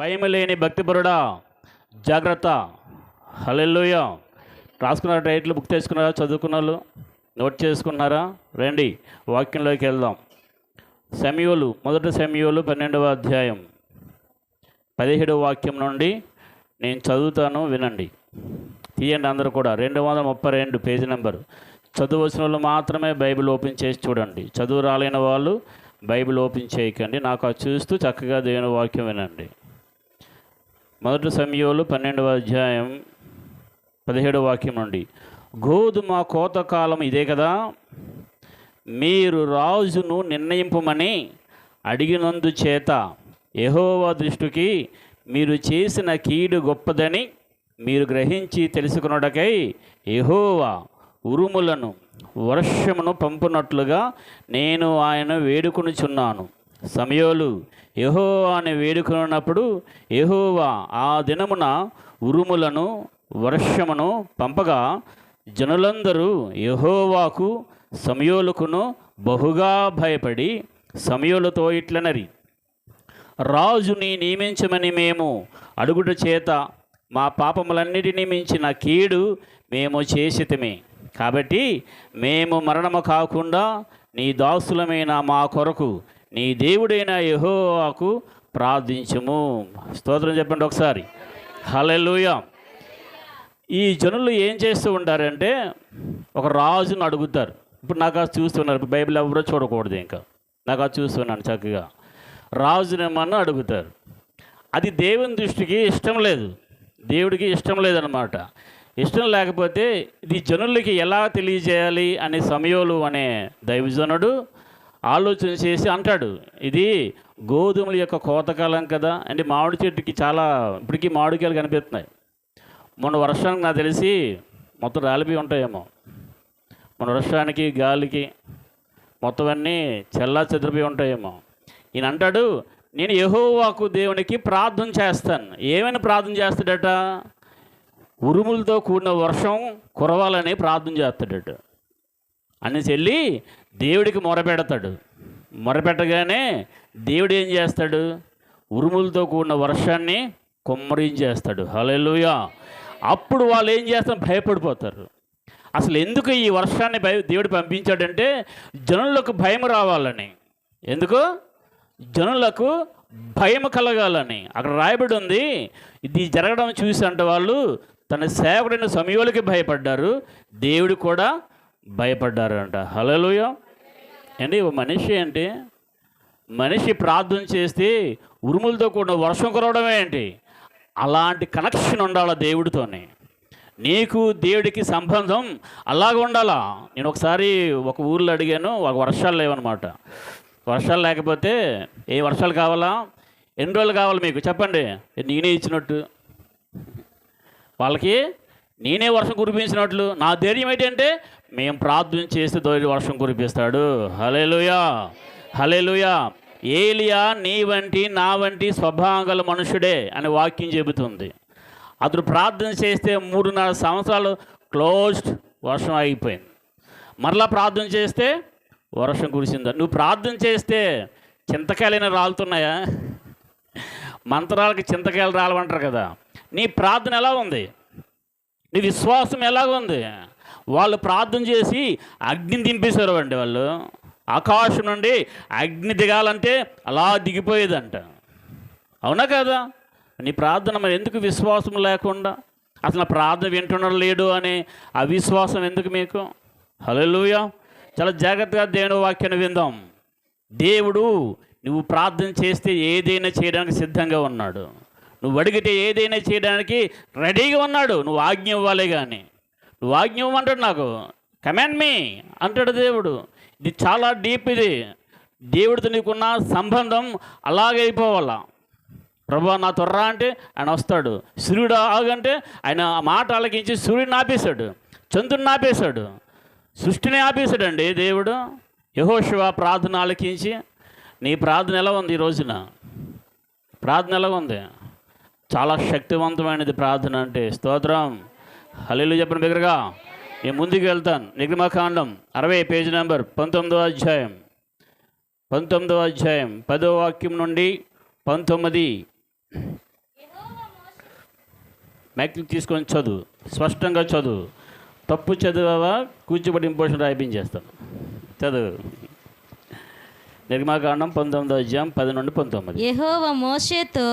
భయం లేని భక్తిపరుడా జాగ్రత్త. హల్లెలూయా. రాసుకున్నారా? టైటిల్ బుక్ చేసుకున్నారా? చదువుకున్న వాళ్ళు నోట్ చేసుకున్నారా? రండి వాక్యంలోకి వెళ్దాం. సమూయేలు, మొదటి సమూయేలు 12వ అధ్యాయం 17వ వాక్యం నుండి నేను చదువుతాను, వినండి. తీయండి అందరూ కూడా. 232 పేజీ నెంబర్. చదువు వచ్చిన వాళ్ళు మాత్రమే బైబిల్ ఓపెన్ చేసి చూడండి. చదువు రాలేని వాళ్ళు బైబిల్ ఓపెన్ చేయకండి. నాకు అది చూస్తూ చక్కగా దేవుని వాక్యం వినండి. మొదటి సమూయేలు 12వ అధ్యాయం 17వ వాక్యం నుండి. గోధుమ కోతకాలం ఇదే కదా, మీరు రాజును నిర్ణయింపమని అడిగినందు చేత యెహోవా దృష్టికి మీరు చేసిన కీడు గొప్పదని మీరు గ్రహించి తెలుసుకున్నటకై యెహోవా ఉరుములను వర్షమును పంపునట్లుగా నేను ఆయన వేడుకొనుచున్నాను. సమూయేలు యెహోవాని వేడుకొనున్నప్పుడు యెహోవా ఆ దినమున ఉరుములను వర్షమును పంపగా జనులందరూ యెహోవాకు సమూయేలుకును బహుగా భయపడి సమూయేలుతో ఇట్లనరి, రాజుని నియమించమని మేము అడుగుట చేత మా పాపములన్నిటినీ మించిన కీడు మేము చేసితిమి. కాబట్టి మేము మరణము కాకుండా నీ దాసులమైన మా కొరకు నీ దేవుడైన యెహోవాకు ప్రార్థించుము. స్తోత్రం చెప్పండి ఒకసారి. హల్లెలూయా. ఈ జనులు ఏం చేస్తూ ఉంటారంటే ఒక రాజును అడుగుతారు. ఇప్పుడు నాకు అది చూస్తున్నారు, బైబిల్ ఎవరో చూడకూడదు, ఇంకా నాకు అది చూస్తున్నాను చక్కగా. రాజునేమన్నా అడుగుతారు. అది దేవుని దృష్టికి ఇష్టం లేదు, దేవుడికి ఇష్టం లేదనమాట. ఇష్టం లేకపోతే ఇది జనులకి ఎలా తెలియజేయాలి అనే సమూయేలు అనే దైవజనుడు ఆలోచన చేసి అంటాడు, ఇది గోధుమల యొక్క కోతకాలం కదా. అంటే మామిడి చెట్టుకి చాలా ఇప్పటికీ మామిడికాయలు కనిపిస్తున్నాయి. మొన్న వర్షానికి నాకు తెలిసి మొత్తం రాలిపోయి ఉంటాయేమో. మొన్న వర్షానికి గాలికి మొత్తం అన్నీ చెల్లా చెదిరిపోయి ఉంటాయేమో. ఈయన అంటాడు, నేను యెహోవాకు దేవునికి ప్రార్థన చేస్తాను. ఏమైనా ప్రార్థన చేస్తాడట? ఉరుములతో కూడిన వర్షం కురవాలని ప్రార్థన చేస్తాడట. అనేసి వెళ్ళి దేవుడికి మొరపెడతాడు. మొరపెట్టగానే దేవుడు ఏం చేస్తాడు? ఉరుములతో కూడిన వర్షాన్ని కుమ్మరించేస్తాడు. హల్లెలూయా. అప్పుడు వాళ్ళు ఏం చేస్తారు? భయపడిపోతారు. అసలు ఎందుకు ఈ వర్షాన్ని దేవుడు పంపించాడంటే జనులకు భయం రావాలని. ఎందుకు? జనులకు భయం కలగాలని. అక్కడ రాయబడి ఉంది. ఇది జరగడం చూసి అంటే వాళ్ళు తన సేవకుడైన సమూయేలుకి భయపడ్డారు, దేవుడు కూడా భయపడ్డారు అంట. హల్లెలూయా. అండి మనిషి అంటే మనిషి ప్రార్థన చేస్తే ఉరుములతో కూడిన వర్షం కురవడమే ఏంటి? అలాంటి కనెక్షన్ ఉండాలి దేవుడితోనే. నీకు దేవుడికి సంబంధం అలాగ ఉండాలా. నేను ఒకసారి ఒక ఊర్లో అడిగాను, ఒక వర్షాలు లేవన్నమాట. వర్షాలు లేకపోతే ఏ వర్షాలు కావాలా? ఎన్ని రోజులు కావాలి మీకు చెప్పండి? నేనే ఇచ్చినట్టు, వాళ్ళకి నేనే వర్షం కురిపించినట్లు. నా ధైర్యం ఏంటంటే మేము ప్రార్థన చేస్తే వర్షం కురిపిస్తాడు. హల్లెలూయా. హల్లెలూయా. ఏలియా నీ వంటి నా వంటి స్వభావం మనుషుడే అని వాక్యం చెబుతుంది. అతడు ప్రార్థన చేస్తే 3.5 సంవత్సరాలు క్లోజ్డ్, వర్షం ఆగిపోయింది. మరలా ప్రార్థన చేస్తే వర్షం కురిసిందా? నువ్వు ప్రార్థన చేస్తే చింతకాయలైనా రాలుతున్నాయా? మంత్రాలకి చింతకాయలు రాలమంటారు కదా. నీ ప్రార్థన ఎలా ఉంది? నీ విశ్వాసం ఎలాగ ఉంది? వాళ్ళు ప్రార్థన చేసి అగ్నిని దింపేశారు అండి. వాళ్ళు ఆకాశం నుండి అగ్ని దిగాలంటే అలా దిగిపోయేదంట. అవునా కదా? నీ ప్రార్థన మరి ఎందుకు విశ్వాసం లేకుండా? అసలు నా ప్రార్థన వింటున్నాడు లేడు అనే అవిశ్వాసం ఎందుకు మీకు? హల్లెలూయా. చాలా జాగ్రత్తగా దేవుని వాక్యాన్ని విందాం. దేవుడు నువ్వు ప్రార్థన చేస్తే ఏదైనా చేయడానికి సిద్ధంగా ఉన్నాడు. నువ్వు అడిగితే ఏదైనా చేయడానికి రెడీగా ఉన్నాడు. నువ్వు ఆజ్ఞ ఇవ్వాలి. కానీ నువ్వు ఆజ్ఞ ఇవ్వమంటాడు. నాకు కమాండ్ మీ అంటాడు దేవుడు. ఇది చాలా డీప్. ఇది దేవుడితో నీకున్న సంబంధం అలాగే అయిపోవాలా. ప్రభా నా త్వరరా అంటే ఆయన వస్తాడు. సూర్యుడు ఆగంటే ఆయన మాట ఆలకించి సూర్యుడిని ఆపేశాడు, చంద్రుడిని ఆపేశాడు, సృష్టిని ఆపేశాడండి దేవుడు. యెహోషువ ప్రార్థన ఆలకించి, నీ ప్రార్థన ఎలా ఉంది? ఈ రోజున ప్రార్థన ఎలా ఉంది? చాలా శక్తివంతమైనది ప్రార్థన అంటే. స్తోత్రం. హల్లెలూయా చెప్పండి బిగ్గరగా. నేను ముందుకు వెళ్తాను. నిర్గమకాండం 60 పేజీ నెంబర్ 19వ అధ్యాయం 10వ వాక్యం నుండి 19 మైక్ తీసుకొని చదువు, స్పష్టంగా చదువు. తప్పు చదివావా కూర్చోబెట్టి ఇంపోర్షన్ రాయిపించేస్తాను. చదువు. నిర్గమాకాండం 19:10-19. యెహోవా మోషేతో,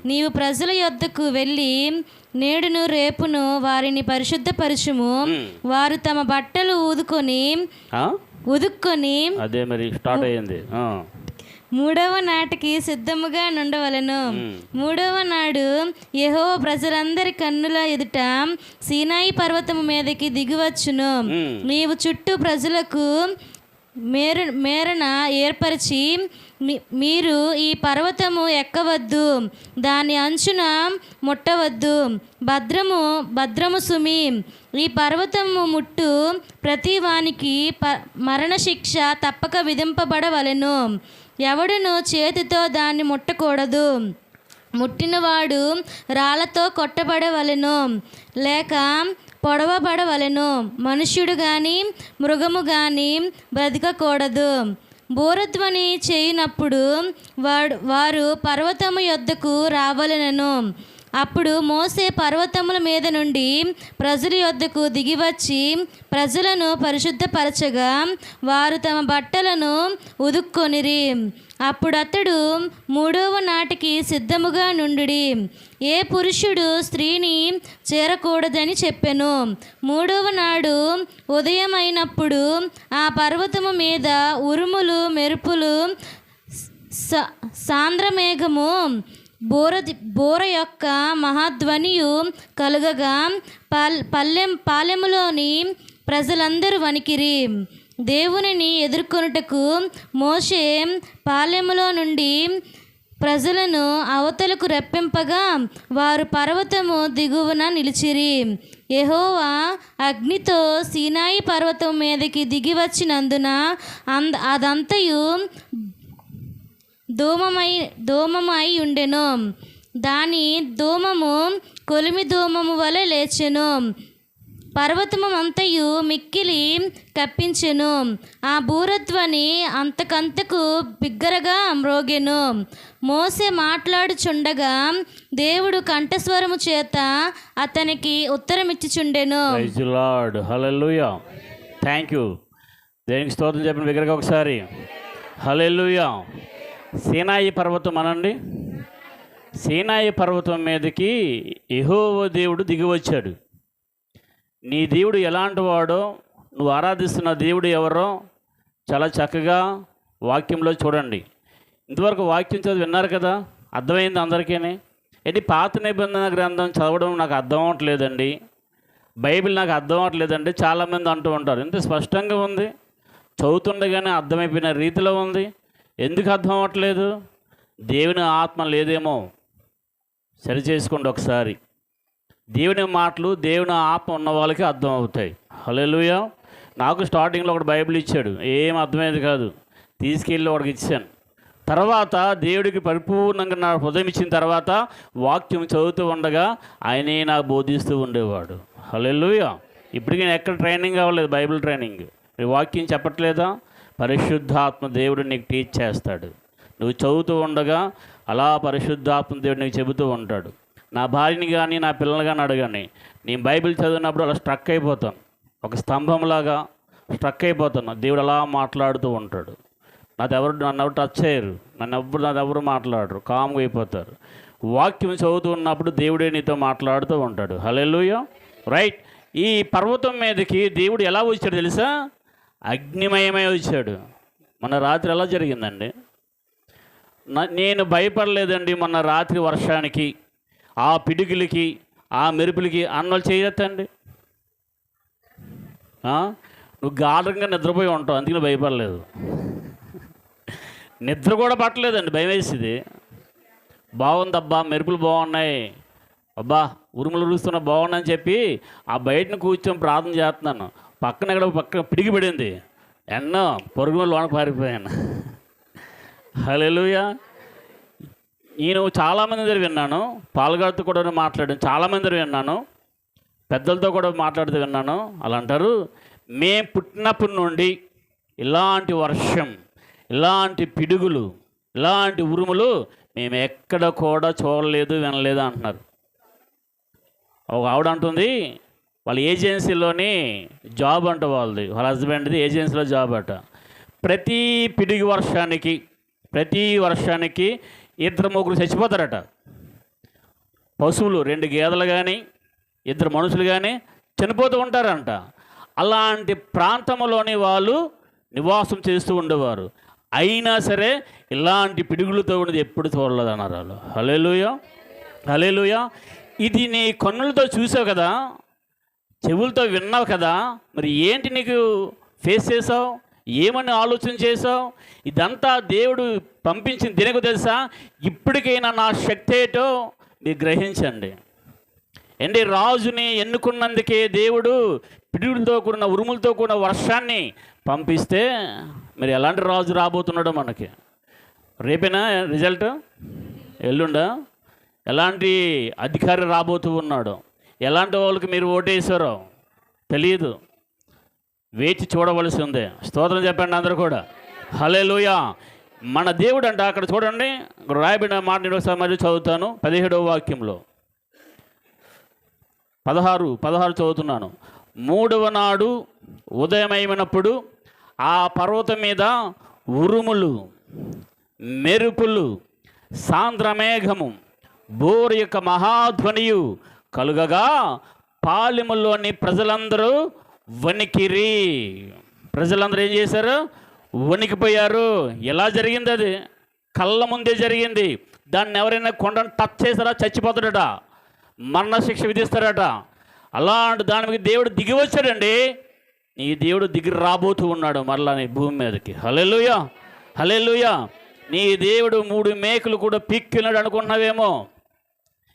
నీవు ప్రజల యొద్దకు వెళ్ళి నేడును రేపును వారిని పరిశుద్ధపరచుము. వారు తమ బట్టలు ఉదుక్కొని అదే మరి స్టార్ట్ అయ్యింది. 3వ నాటికి సిద్ధముగా నుండవలెను. 3వ నాడు యెహోవా ప్రజలందరి కన్నుల ఎదుట సీనాయి పర్వతము మీదకి దిగివచ్చును. నీవు చుట్టూ ప్రజలకు మేరన ఏర్పరిచి, మీరు ఈ పర్వతము ఎక్కవద్దు, దాని అంచున ముట్టవద్దు, భద్రము సుమి. ఈ పర్వతము ముట్టు ప్రతి వానికి మరణశిక్ష తప్పక విధింపబడవలెను. ఎవడును చేతితో దాన్ని ముట్టకూడదు. ముట్టినవాడు రాళ్లతో కొట్టబడవలెను లేక పొడవబడవలెను. మనుష్యుడు గాని మృగము గాని బ్రతకకూడదు. బూరధ్వని చేయునప్పుడు వారు పర్వతము యొద్దకు రావలెను. అప్పుడు మోసే పర్వతముల మీద నుండి ప్రజల యొద్దకు దిగివచ్చి ప్రజలను పరిశుద్ధపరచగా వారు తమ బట్టలను ఉదుక్కొనిరి. అప్పుడు అతడు 3వ నాటికి సిద్ధముగా నుండుడి. ఏ పురుషుడు స్త్రీని చేరకూడదని చెప్పెను. 3వ నాడు ఉదయమైనప్పుడు ఆ పర్వతము మీద ఉరుములు, మెరుపులు, సాంద్రమేఘము, బోర యొక్క మహాధ్వనియు కలుగగా పాలెములోని ప్రజలందరూ వణికిరి. దేవునిని ఎదుర్కొనుటకు మోషే పాలెములో నుండి ప్రజలను అవతలకు రప్పింపగా వారు పర్వతము దిగువన నిలిచిరి. యెహోవా అగ్నితో సీనాయి పర్వతం మీదకి దిగి వచ్చినందున అదంతయు ధూమమై ఉండెను. దాని ధూమము కొలిమి ధూమము వలె లేచెను. పర్వతము అంతయు మిక్కిలి కప్పించెను. ఆ బూరధ్వని అంతకంతకు బిగ్గరగా మ్రోగెను. మోసే మాట్లాడుచుండగా దేవుడు కంఠస్వరము చేత అతనికి ఉత్తరమిచ్చుచుండెను. Praise the Lord. Hallelujah. Thank you. దేనికి స్తోత్రం చెప్పిన బిగ్గరగా ఒకసారి హల్లెలూయా. సీనాయి పర్వతం అనండి. సీనాయి పర్వతం మీదకి యెహోవా దేవుడు దిగివచ్చాడు. నీ దేవుడు ఎలాంటి వాడో, నువ్వు ఆరాధిస్తున్న దేవుడు ఎవరో చాలా చక్కగా వాక్యంలో చూడండి. ఇంతవరకు వాక్యం చదివి విన్నారు కదా, అర్థమైంది అందరికీ. ఏంటి పాత నిబంధన గ్రంథం చదవడం నాకు అర్థం అవ్వట్లేదండి, బైబిల్ నాకు అర్థం అవ్వట్లేదండి చాలామంది అంటూ ఉంటారు. ఇంత స్పష్టంగా ఉంది, చదువుతుండగానే అర్థమైపోయిన రీతిలో ఉంది. ఎందుకు అర్థం అవ్వట్లేదు? దేవుని ఆత్మ లేదేమో, సరి చేసుకోండి ఒకసారి. దేవుని మాటలు దేవుని ఆత్మ ఉన్న వాళ్ళకి అర్థం అవుతాయి. హల్లెలూయా. నాకు స్టార్టింగ్లో ఒకటి బైబిల్ ఇచ్చాడు, ఏం అర్థమైంది కాదు, తీసుకెళ్ళి ఒకటికి ఇచ్చాను. తర్వాత దేవుడికి పరిపూర్ణంగా నా హృదయం ఇచ్చిన తర్వాత వాక్యం చదువుతూ ఉండగా ఆయనే నాకు బోధిస్తూ ఉండేవాడు. హల్లెలూయా. ఇప్పటికీ నేను ఎక్కడ ట్రైనింగ్ అవ్వలేదు, బైబిల్ ట్రైనింగ్. వాక్యం చెప్పట్లేదా? పరిశుద్ధాత్మ దేవుడు నీకు టీచ్ చేస్తాడు. నువ్వు చదువుతూ ఉండగా అలా పరిశుద్ధాత్మ దేవుడు నీకు చెబుతూ ఉంటాడు. నా భార్యని కానీ నా పిల్లల్ని కానీ అడగని, నేను బైబిల్ చదివినప్పుడు అలా స్ట్రక్ అయిపోతాను, ఒక స్తంభంలాగా స్ట్రక్ అయిపోతాను. దేవుడు అలా మాట్లాడుతూ ఉంటాడు. నన్ను ఎవరు టచ్ చేయరు, నాదెవరు మాట్లాడరు, కామ్గా అయిపోతారు. వాక్యం చదువుతూ ఉన్నప్పుడు దేవుడే నీతో మాట్లాడుతూ ఉంటాడు. హల్లెలూయా. రైట్. ఈ పర్వతం మీదకి దేవుడు ఎలా వచ్చాడు తెలుసా? అగ్నిమయమై వచ్చాడు. మొన్న రాత్రి ఎలా జరిగిందండి? నేను భయపడలేదండి మొన్న రాత్రి వర్షానికి, ఆ పిడుగులకి, ఆ మెరుపులకి. అన్నోళ్ళు చేయొద్దండి. నువ్వు గాఢంగా నిద్రపోయి ఉంటావు, అందుకని భయపడలేదు. నిద్ర కూడా పట్టలేదండి, భయం వేసింది. బాగుందబ్బా, మెరుపులు బాగున్నాయి, అబ్బా ఉరుములు ఉరుస్తున్నా బాగున్నాయని చెప్పి ఆ బయటను కూర్చొని ప్రార్థన చేస్తున్నాను. పక్కన పిడిగి పడింది, ఎన్నో పొరుగు లోన పారిపోయాను. హల్లెలూయా. నేను చాలామంది దగ్గర విన్నాను, పాల్గొడుతూ కూడా మాట్లాడాను, చాలామంది దగ్గర విన్నాను, పెద్దలతో కూడా మాట్లాడుతూ విన్నాను. అలా అంటారు, మేము పుట్టినప్పటి నుండి ఇలాంటి వర్షం, ఇలాంటి పిడుగులు, ఇలాంటి ఉరుములు మేము ఎక్కడ కూడా చూడలేదు, వినలేదు అంటున్నారు. ఒక ఆవిడ అంటుంది వాళ్ళ ఏజెన్సీలోని జాబ్ అంట, వాళ్ళ హస్బెండ్ది ఏజెన్సీలో జాబ్ అట. ప్రతి వర్షానికి 2-3 చచ్చిపోతారట. పశువులు 2 గేదెలు కానీ 2 మనుషులు కానీ చనిపోతూ ఉంటారంట. అలాంటి ప్రాంతంలోని వాళ్ళు నివాసం చేస్తూ ఉండేవారు. అయినా సరే ఇలాంటి పిడుగులతో ఉన్నది ఎప్పుడు చూడలేదు అన్నారు వాళ్ళు. హల్లెలూయా, హల్లెలూయా. ఇది నీ కన్నులతో చూసావు కదా, చెవులతో విన్నావు కదా, మరి ఏంటి నీకు ఫేస్ చేసావు, ఏమని ఆలోచన చేసావు? ఇదంతా దేవుడు పంపించిన దేనికి తెలుసా? ఇప్పటికైనా నా శక్తి ఏటో మీరు గ్రహించండి. ఏంటి, రాజుని ఎన్నుకున్నందుకే దేవుడు పిడుగులతో కూడిన ఉరుములతో కూడిన వర్షాన్ని పంపిస్తే మరి ఎలాంటి రాజు రాబోతున్నాడో మనకి. రేపేనా రిజల్ట్, ఎల్లుండా ఎలాంటి అధికారి రాబోతూ ఉన్నాడో, ఎలాంటి వాళ్ళకి మీరు ఓటేసారో తెలియదు, వేచి చూడవలసి ఉంది. స్తోత్రం చెప్పండి అందరూ కూడా. హల్లెలూయా. మన దేవుడు అంట, అక్కడ చూడండి, రాయబడిన మాట నేను ఒకసారి మళ్ళీ చదువుతాను. 17వ వాక్యంలో 16 చదువుతున్నాను. 3వ నాడు ఉదయమైనప్పుడు ఆ పర్వతం మీద ఉరుములు, మెరుపులు, సాంద్రమేఘము, బోరు యొక్క మహాధ్వనియు కలుగగా పాలెములోని ప్రజలందరూ వణికిరి. ప్రజలందరూ ఏం చేశారు? వణికిపోయారు. ఎలా జరిగింది? అది కళ్ళ ముందే జరిగింది. దాన్ని ఎవరైనా కొండను టచ్ చేశారా చచ్చిపోతాడట, మరణశిక్ష విధిస్తారట. అలాంటి దాని మీద దేవుడు దిగి వచ్చాడండి. నీ దేవుడు దిగి రాబోతూ ఉన్నాడు మరలా నీ భూమి మీదకి. హల్లెలూయా, హల్లెలూయా. నీ దేవుడు 3 మేకులు కూడా పిక్కినాడు అనుకుంటున్నావేమో.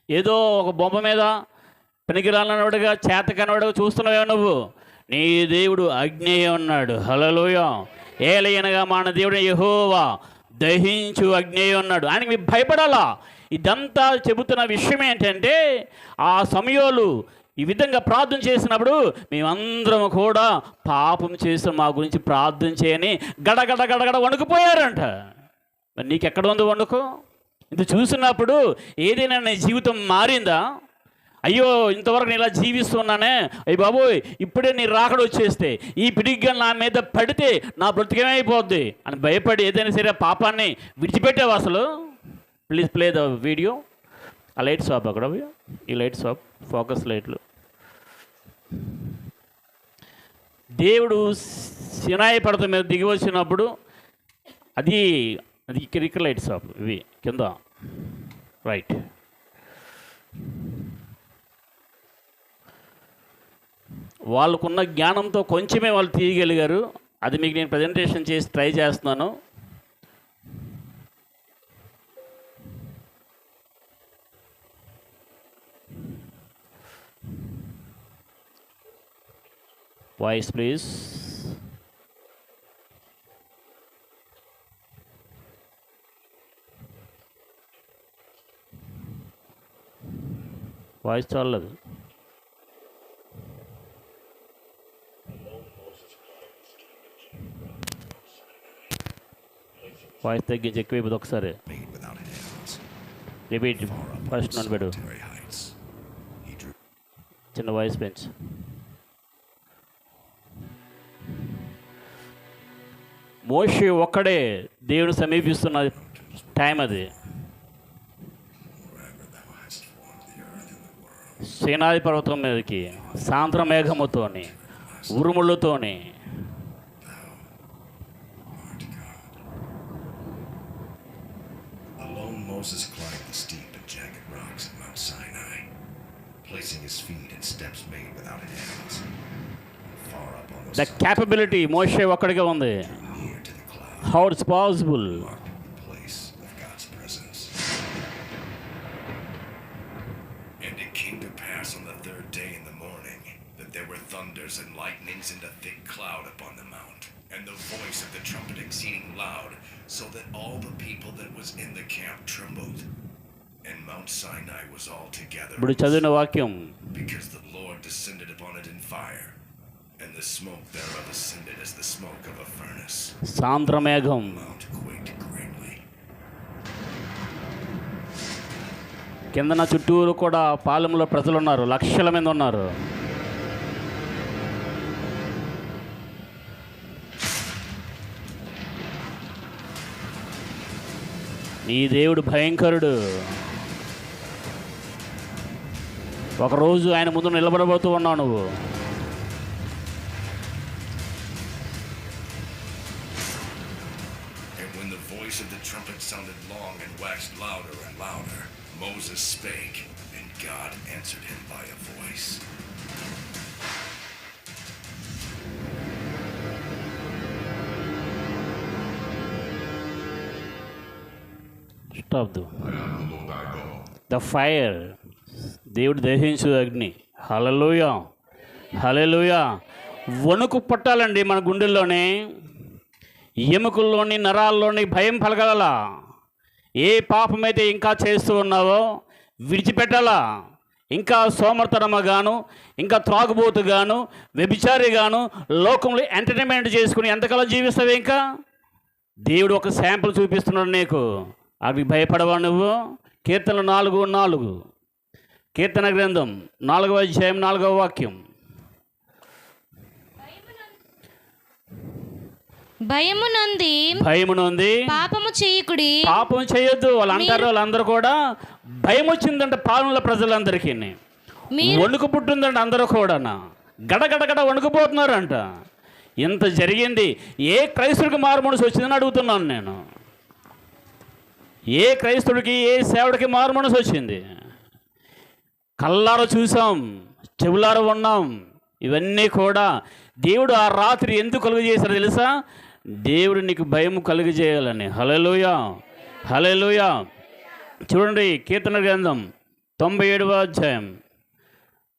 ఏదో ఒక బొమ్మ మీద పనికిరాలన్నవాడుగా, చేతకనవాడుగా చూస్తున్నావేమో నువ్వు. నీ దేవుడు అగ్ని ఉన్నాడు. హల్లెలూయా. ఏలయనగా మన దేవుడు యెహోవా దహించు అగ్ని ఉన్నాడు. ఆయనకి మీరు భయపడాలా? ఇదంతా చెబుతున్న విషయం ఏంటంటే, ఆ సమయంలో ఈ విధంగా ప్రార్థన చేసినప్పుడు మేమందరం కూడా పాపం చేసి మా గురించి ప్రార్థన చేయని గడగడ వణుకుపోయారంట. మరి నీకెక్కడ ఉంది వణుకు? ఇది చూసినప్పుడు ఏదైనా నీ జీవితం మారిందా? అయ్యో, ఇంతవరకు నేను ఇలా జీవిస్తున్నానే, అయ్యి బాబోయ్, ఇప్పుడే నీ రాకడ వచ్చేస్తే, ఈ పిడిగ్గా నా మీద పడితే నా బ్రతికేమైపోద్ది అని భయపడి ఏదైనా సరే పాపాన్ని విడిచిపెట్టావు అసలు? Please play the video. ఆ లైట్ షాప్ అక్కడ, ఈ లైట్ షాప్ ఫోకస్ లైట్లు. దేవుడు సినాయి పర్వతం మీద దిగి వచ్చినప్పుడు అది ఇక్కడ లైట్ షాప్, ఇవి కింద రైట్. వాళ్ళకున్న జ్ఞానంతో కొంచెమే వాళ్ళు తీయగలిగారు. అది మీకు నేను ప్రజెంటేషన్ చేసి ట్రై చేస్తున్నాను. Voice please. వాయిస్ చాలలేదు. వాయిస్ తగ్గించి ఎక్కువైపోతుంది. ఒకసారి రిపీట్, ఫస్ట్ నన్ను పెట్టు, చిన్న వాయిస్ పెంచు. మోషే ఒక్కడే దేవుని సమీపిస్తున్న టైం అది. సీనాయి పర్వతం మీదకి సాయంత్రం మేఘముతోని ఉరుములతోని Moses climbed the steep and jagged rocks of Mount Sinai, placing his feet in steps made without hands. Far up on the capability మోషే ఒక్కడికే ఉంది. near to the cloud, How it's possible? marked the place of God's presence. And it came to pass on the 3rd day in the morning that there were thunders and lightnings and a thick cloud upon the mount, and the voice of the trumpet exceeding loud, so that all the people that was in the camp trembled, and Mount Sinai was altogether ఇప్పుడు చదివిన వాక్యం, because the Lord descended upon it in fire, and the smoke thereof ascended as the smoke of a furnace. సాయంత్ర మేఘం. The mount quaked greatly. కిందన చుట్టూరు కూడా పాలెంలో ప్రజలు ఉన్నారు, లక్షల మంది ఉన్నారు. నీ దేవుడు భయంకరుడు. ఒకరోజు ఆయన ముందు నిలబడబోతూ ఉన్నావు నువ్వు. And when the voice of the trumpet sounded long and waxed louder and louder, Moses spake, and God answered him by a voice. Stop the fire. దేవుడు దహించు అగ్ని. హల్లెలూయా, హల్లెలూయా. వణుకు పట్టాలండి మన గుండెల్లోనే, ఎముకల్లోని నరాల్లోని భయం పలకాల. ఏ పాపమైతే ఇంకా చేస్తూ ఉన్నావో విడిచిపెట్టాలా. ఇంకా సోమర్తనమగాను, ఇంకా త్రాగుబోతుగాను, వ్యభిచారిగాను లోకంలో ఎంటర్టైన్మెంట్ చేసుకుని ఎంతకాలం జీవిస్తావు? ఇంకా దేవుడు ఒక శాంపుల్ చూపిస్తున్నాడు నీకు. అవి భయపడవా నువ్వు? కీర్తనలు 4:4, కీర్తన గ్రంథం 4వ అధ్యాయం 4వ వాక్యం. భయము నొంది పాపము చేయకుడి. పాపం చేయొద్దు. వాళ్ళు అంటారు, వాళ్ళందరూ కూడా భయం వచ్చిందంట పాలనల ప్రజలందరికీ. వణుకు పుట్టిందంట అందరూ కూడా, గడగడగడ వణుకుపోతున్నారంట. ఇంత జరిగింది. ఏ క్రైస్తవుడికి మారుమనసు వచ్చిందని అడుగుతున్నాను నేను. ఏ క్రైస్తవుడికి, ఏ సేవడికి మారుమనసు వచ్చింది? కళ్ళారా చూసాం, చెవులారా ఉన్నాం. ఇవన్నీ కూడా దేవుడు ఆ రాత్రి ఎందుకు కలుగజేశారో తెలుసా? దేవుడు నీకు భయం కలుగజేయాలని. హల్లెలూయా, హల్లెలూయా. చూడండి, కీర్తన గ్రంథం 97వ అధ్యాయం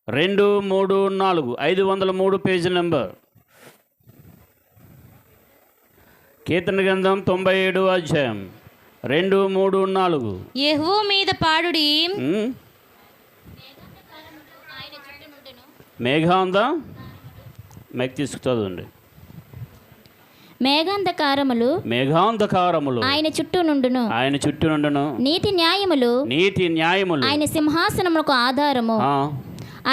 2, 3, 4, 503 పేజీ నెంబర్. కీర్తన గ్రంథం 97వ అధ్యాయం 2, 3, 4. యెహోవా మీద పాడుడి. మేఘాందా మేఘ తీసుకు చదవండి. మేఘాంధకారములు ఆయన చుట్టూ నుండును. నీతి న్యాయములు ఆయన సింహాసనములకు ఆధారము.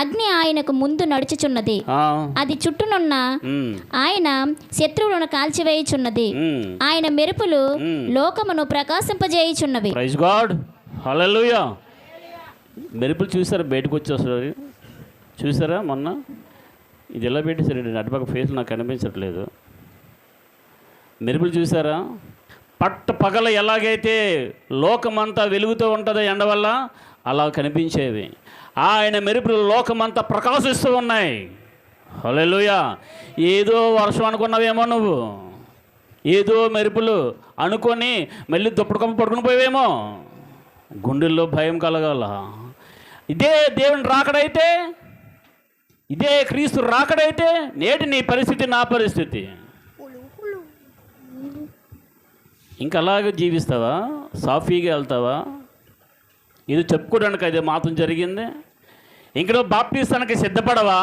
అగ్ని ఆయనకు ముందు నడుచుచున్నది. అది చుట్టూనున్న ఆయన శత్రువులను కాల్చివేయుచున్నది. ఆయన మెరుపులు లోకమును ప్రకాశింపజేయుచున్నవి. ప్రైజ్ గాడ్, హల్లెలూయా. మెరుపులు చూసారా? బయటకు వచ్చేస్తారు చూసారా? మొన్న ఇది ఎలా పెట్టేశారండి? అటుపక్క ఫేస్ నాకు కనిపించట్లేదు. మెరుపులు చూసారా? పట్ట పగల ఎలాగైతే లోకమంతా వెలుగుతూ ఉంటుందో ఎండ వల్ల, అలా కనిపించేవి. ఆయన మెరుపులు లోకమంతా ప్రకాశిస్తూ ఉన్నాయి. హల్లెలూయా. ఏదో వర్షం అనుకున్నావేమో నువ్వు, ఏదో మెరుపులు అనుకొని మళ్ళీ దుప్పటి కమ్మ పడుకుని పోయేవేమో. గుండెల్లో భయం కలగాల. ఇదే దేవుని రాకడైతే, ఇదే క్రీస్తు రాకడైతే, నేటి నీ పరిస్థితి నా పరిస్థితి. ఇంకా అలాగే జీవిస్తావా? సాఫీగా వెళ్తావా? ఇది చెప్పుకోవడానికి అదే మాత్రం జరిగింది. ఇంక నువ్వు బాప్టిస్తానికి సిద్ధపడవా?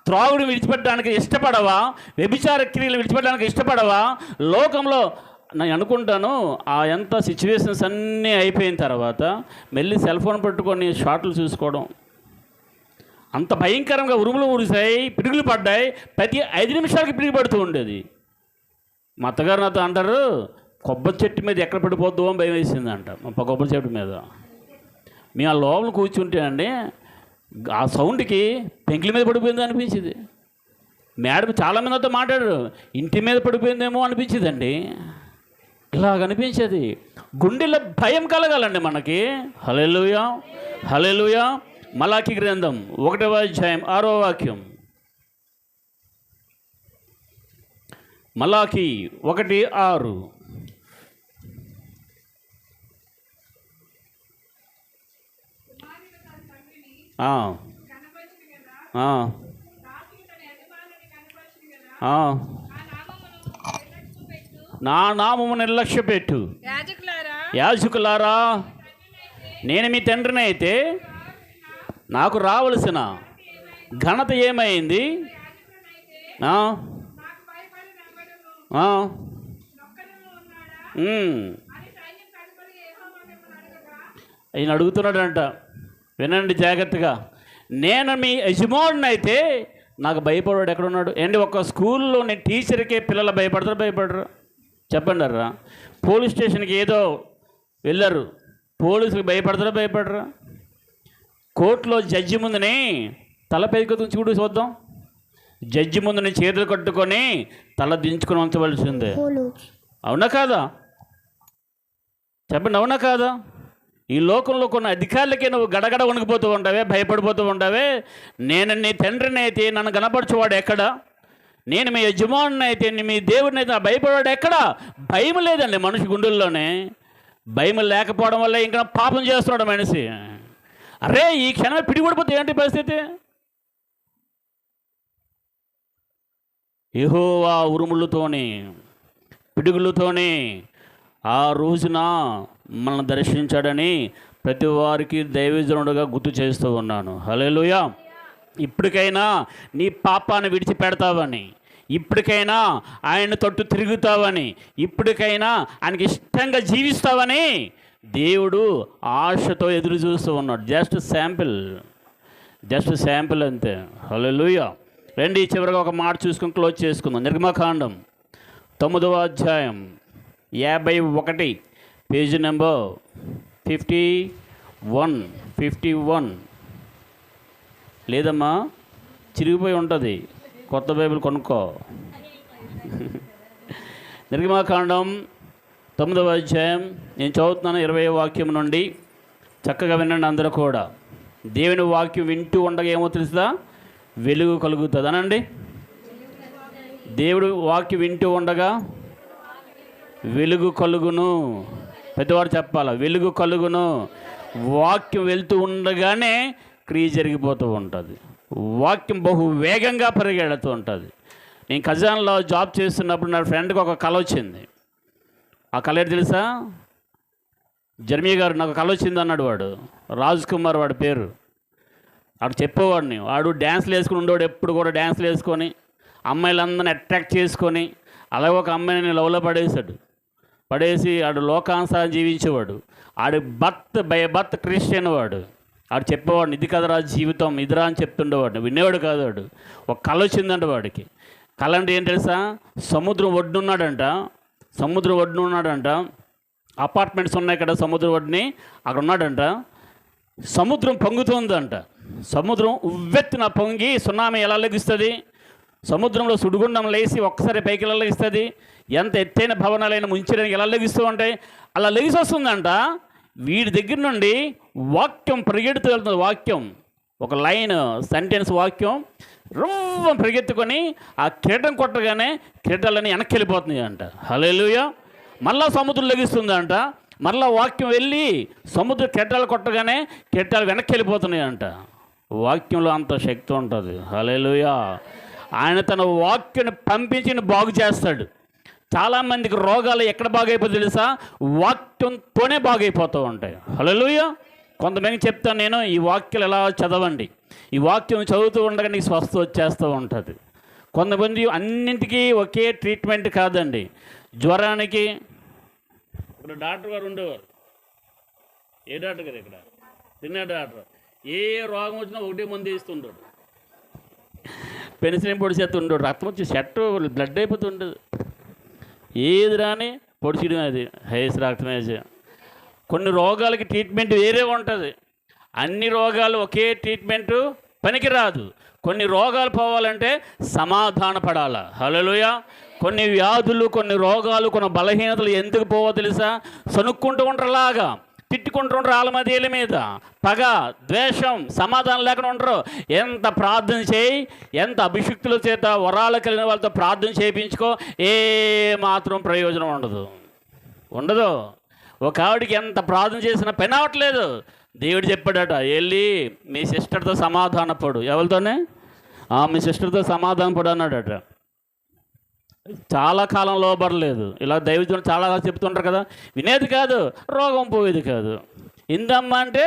త్రాగుడు విడిచిపెట్టడానికి ఇష్టపడవా? వ్యభిచార క్రియలు విడిచిపెట్టడానికి ఇష్టపడవా? లోకంలో నేను అనుకుంటాను, ఆ ఎంత సిచ్యువేషన్స్ అన్నీ అయిపోయిన తర్వాత మళ్ళీ సెల్ ఫోన్ పెట్టుకొని షార్ట్లు చూసుకోవడం. అంత భయంకరంగా ఉరుములు ఉరిసాయి, పిడుగులు పడ్డాయి. ప్రతి 5 నిమిషాలకి పిడుగు పడుతూ ఉండేది. మా అత్తగారు నాతో అంటారు, కొబ్బరి చెట్టు మీద ఎక్కడ పడిపోద్దో అని భయం వేసిందంట. మా కొబ్బరి చెట్టు మీద మేము ఆ లోపల కూర్చుంటే అండి, ఆ సౌండ్కి పెంకుల మీద పడిపోయిందో అనిపించింది. మేడం చాలామందితో మాట్లాడారు, ఇంటి మీద పడిపోయిందేమో అనిపించిందండి. ఇలాగ అనిపించేది. గుండెల్లో భయం కలగాలండి మనకి. హల్లెలూయా, హల్లెలూయా. మలాకి గ్రంథం 1వ అధ్యాయం 6వ వాక్యం. మలాకి 1:6. నా నామము నిర్లక్ష్య పెట్టు. యాజకులారా, నేను మీ తండ్రిని అయితే నాకు రావలసిన ఘనత ఏమైంది? ఆయన అడుగుతున్నాడంట, వినండి జాగ్రత్తగా. నేను మీ యజమానుని అయితే నాకు భయపడవాడు ఎక్కడున్నాడు? ఏంటి ఒక్క స్కూల్లోని టీచర్కే పిల్లలు భయపడరు? చెప్పండి అర్రా. పోలీస్ స్టేషన్కి ఏదో వెళ్ళారు, పోలీసులకు భయపడరా? కోర్టులో జడ్జి ముందుని తల పైకి చూడు చూద్దాం. జడ్జి ముందుని చేతులు కట్టుకొని తల దించుకొని ఉంచవలసిందే. అవునా కాదా? చెప్పండి, అవునా కాదా? ఈ లోకంలో కొన్ని అధికారులకే నువ్వు గడగడ వణికిపోతూ ఉంటావే, భయపడిపోతూ ఉంటావే. నేను నీ తండ్రిని అయితే నన్ను కనపరచువాడు ఎక్కడ? నేను మీ యజమానుని అయితే మీ దేవుడిని అయితే భయపడవాడు ఎక్కడ? భయం లేదండి మనిషి గుండెల్లోనే. భయం లేకపోవడం వల్ల ఇంకా పాపం చేస్తున్నాడు మనిషి. అరే ఈ క్షణం పిడిపడిపోతే ఏంటి పరిస్థితి? యెహోవా ఉరుములతోని పిడుగులతోని ఆ రోజున మనల్ని దర్శించాడని ప్రతి వారికి దైవజనుడుగా గుర్తు చేస్తూ ఉన్నాను. హల్లెలూయా. ఇప్పటికైనా నీ పాపాన్ని విడిచిపెడతావని, ఇప్పటికైనా ఆయన తట్టు తిరుగుతావని, ఇప్పటికైనా ఆయనకి ఇష్టంగా జీవిస్తావని దేవుడు ఆశతో ఎదురు చూస్తూ ఉన్నాడు. జస్ట్ శాంపిల్ అంతే. హల్లెలూయా. రండి చివరిగా ఒక మాట చూసుకొని క్లోజ్ చేసుకుందాం. నిర్గమకాండం 9వ అధ్యాయం 51 పేజీ నెంబర్ 51 లేదమ్మా, చిరిగిపోయి ఉంటుంది, కొత్త బైబిల్ కొనుక్కో. నిర్గమకాండం 9వ అధ్యాయం నేను చదువుతున్నాను 20వ వాక్యం నుండి. చక్కగా వినండి అందరూ కూడా. దేవుని వాక్యం వింటూ ఉండగా ఏమో తెలుస్తుందా? వెలుగు కలుగుతుంది అనండి. దేవుడు వాక్యం వింటూ ఉండగా వెలుగు కలుగును. పెద్దవాడు చెప్పాలా, వెలుగు కలుగును. వాక్యం వెళ్తూ ఉండగానే క్రియ జరిగిపోతూ ఉంటుంది. వాక్యం బహు వేగంగా పరిగెడుతూ ఉంటుంది. నేను ఖజాన్లో జాబ్ చేస్తున్నప్పుడు నా ఫ్రెండ్కి ఒక కళ వచ్చింది. ఆ కళ ఏంటి తెలుసా? జర్మీ గారు నాకు కళ వచ్చింది అన్నాడు. వాడు రాజ్ కుమార్ వాడి పేరు. వాడు చెప్పేవాడిని. వాడు డ్యాన్స్లు వేసుకుని ఉండేవాడు, ఎప్పుడు కూడా డ్యాన్స్లు వేసుకొని అమ్మాయిలందరినీ అట్రాక్ట్ చేసుకొని అలాగే ఒక అమ్మాయిని లవ్లో పడేసి ఆడు లోకానుసారం జీవించేవాడు. ఆడి భర్త క్రిస్టియన్ వాడు. ఆడు చెప్పేవాడిని, ఇది కదరా జీవితం, ఇదిరా అని చెప్తుండేవాడు. వినేవాడు కాదు. వాడు ఒక కళ వచ్చిందంట వాడికి. కళ అంటే ఏం తెలుసా? సముద్రం ఒడ్డున్నాడంట. అపార్ట్మెంట్స్ ఉన్నాయి కదా సముద్రం ఒడ్డుని, అక్కడ ఉన్నాడంట. సముద్రం పొంగుతుందంట. సముద్రం ఉవ్వెత్తున పొంగి సునామీ ఎలా లెగిస్తుంది? సముద్రంలో సుడిగుండం లేచి ఒక్కసారి పైకి ఎలా లెగిస్తుంది? ఎంత ఎత్తైన భవనాలైన ముంచడానికి ఎలా లెగిస్తూ ఉంటాయి? అలా లెగిసి వస్తుందంట. వీడి దగ్గర నుండి వాక్యం పరిగెడుతూ వెళ్తుంది. వాక్యం ఒక లైన్ సెంటెన్స్ వాక్యం రవ్వం పరిగెత్తుకొని ఆ కిరీటం కొట్టగానే కిరీటాలన్నీ వెనక్కి వెళ్ళిపోతున్నాయి అంట. హల్లెలూయా. మళ్ళా సముద్రం లెగిస్తుందంట. మళ్ళా వాక్యం వెళ్ళి సముద్ర కిరీటాలు కొట్టగానే కిరీటాలు వెనక్కి వెళ్ళిపోతున్నాయి అంట. వాక్యంలో అంత శక్తి ఉంటుంది. హల్లెలూయా. ఆయన తన వాక్యాన్ని పంపించి బాగు చేస్తాడు. చాలామందికి రోగాలు ఎక్కడ బాగైపోతుంది తెలుసా? వాక్యంతోనే బాగైపోతూ ఉంటాయి. హల్లెలూయా. కొంతమంది చెప్తాను నేను, ఈ వాక్యాలు ఎలా చదవండి, ఈ వాక్యం చదువుతూ ఉండగా నీకు స్వస్థ వచ్చేస్తూ ఉంటుంది. కొంతమంది అన్నింటికీ ఒకే ట్రీట్మెంట్ కాదండి. జ్వరానికి ఇక్కడ డాక్టర్ గారు ఉండేవారు. ఏ డాక్టర్ గారు? ఇక్కడ చిన్న డాక్టర్. ఏ రోగం వచ్చినా ఒకటే మందు ఇస్తుంటాడు. పెన్సిలిన్ పొడి చేస్తుంటాడు. రక్తం వచ్చి షర్టు బ్లడ్ అయిపోతుండదు. ఏది రాని పొడిచడం, అది హైస్ రక్తం వేసి. కొన్ని రోగాలకి ట్రీట్మెంట్ వేరే ఉంటుంది. అన్ని రోగాలు ఒకే ట్రీట్మెంటు పనికిరాదు. కొన్ని రోగాలు పోవాలంటే సమాధాన పడాలా. హల్లెలూయా. కొన్ని వ్యాధులు, కొన్ని రోగాలు, కొన్ని బలహీనతలు ఎందుకు పోవో తెలుసా? సనుక్కుంటూ ఉంటారులాగా, తిట్టుకుంటూ ఉంటారు. వాళ్ళ మధ్యల మీద పగ, ద్వేషం, సమాధానం లేకుండా ఉంటారు. ఎంత ప్రార్థన చేయి, ఎంత అభిషిక్తుల చేత వరాలు కలిగిన వాళ్ళతో ప్రార్థన చేయించుకో, ఏ మాత్రం ప్రయోజనం ఉండదు. ఒక ఆవిడికి ఎంత ప్రార్థన చేసినా పని అవ్వట్లేదు. దేవుడు చెప్పాడట, వెళ్ళి మీ సిస్టర్తో సమాధాన పడు. ఎవరితోనే? మీ సిస్టర్తో సమాధాన పడు అన్నాడట. చాలా కాలం లోబడలేదు. ఇలా దైవజనులు చాలా చెప్తుంటారు కదా, వినేది కాదు, రోగం పోయేది కాదు. ఇందమ్మ అంటే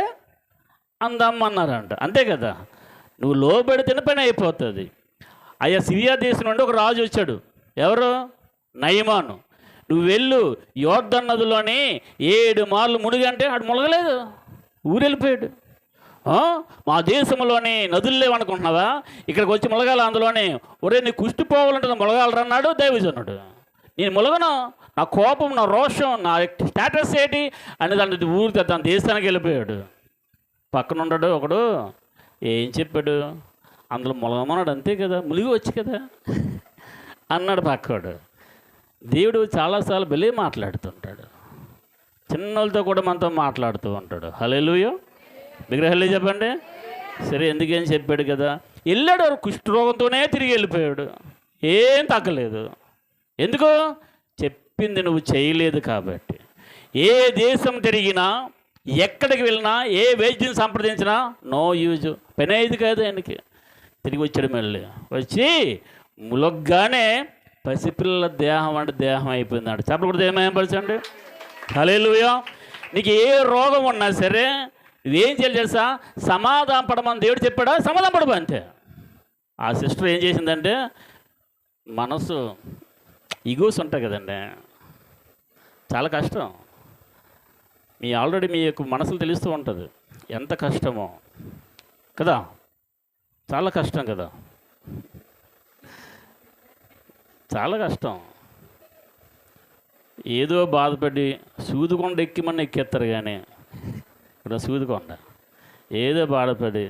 అందమ్మ అన్నారంట. అంతే కదా, నువ్వు లోబడితేనే పని అయిపోతుంది. అయ్యా సిరియా దేశం నుండి ఒక రాజు వచ్చాడు. ఎవరు? నయమాను. నువ్వు వెళ్ళు, యోర్దన్ నదిలోని 7 మార్లు మునిగంటే ఆడు మునగలేదు, ఊరెళ్ళిపోయాడు. మా దేశంలోని నదులు లేవనుకుంటున్నావా? ఇక్కడికి వచ్చి ములగాల అందులోనే. ఒరే నీ కుష్టి పోవాలంటే ములగాలరన్నాడు దైవజనుడు. నేను ములగను, నా కోపం, నా రోషం, నా స్టేటస్ ఏంటి అని దాని ఊరితే తన దేశానికి వెళ్ళిపోయాడు. పక్కన ఉన్నాడు ఒకడు, ఏం చెప్పాడు? అందులో ములగమన్నాడు, అంతే కదా, ములిగి వచ్చి కదా అన్నాడు పక్కడు. దేవుడు చాలాసార్లు బలి మాట్లాడుతుంటాడు, చిన్నోళ్ళతో కూడా మనతో మాట్లాడుతూ ఉంటాడు. హల్లెలూయా, విగ్రహాలే చెప్పండి. సరే, ఎందుకేం చెప్పాడు కదా. వెళ్ళాడు, కుష్ఠరోగంతోనే తిరిగి వెళ్ళిపోయాడు, ఏం తగ్గలేదు. ఎందుకు? చెప్పింది నువ్వు చేయలేదు కాబట్టి. ఏ దేశం తిరిగినా, ఎక్కడికి వెళ్ళినా, ఏ వైద్యం సంప్రదించినా నో యూజ్, పని అయ్యేది కాదు ఆయనకి. తిరిగి వచ్చాడు, మళ్ళీ వచ్చి ములగ్గానే పసిపిల్లల దేహం అంటే దేహం అయిపోయింది అంట. చెప్పలు కూడా దేహం ఏమపరచండి. హల్లెలూయా. నీకు ఏ రోగం ఉన్నా సరే ఇదేం చేయాలి తెలుసా? సమాధానం పడమని దేవుడు చెప్పాడా? సమాధానం పడము అంతే. ఆ సిస్టర్ ఏం చేసిందంటే, మనసు ఈగోస్ ఉంటాయి కదండి, చాలా కష్టం. ఆల్రెడీ మీ యొక్క మనసులు తెలుస్తూ ఉంటుంది ఎంత కష్టమో కదా, చాలా కష్టం కదా, చాలా కష్టం. ఏదో బాధపడి సూదుకొండ ఎక్కిమని ఎక్కేస్తారు, కానీ ఇక్కడ సూదుకొండ ఏదో బాధపడి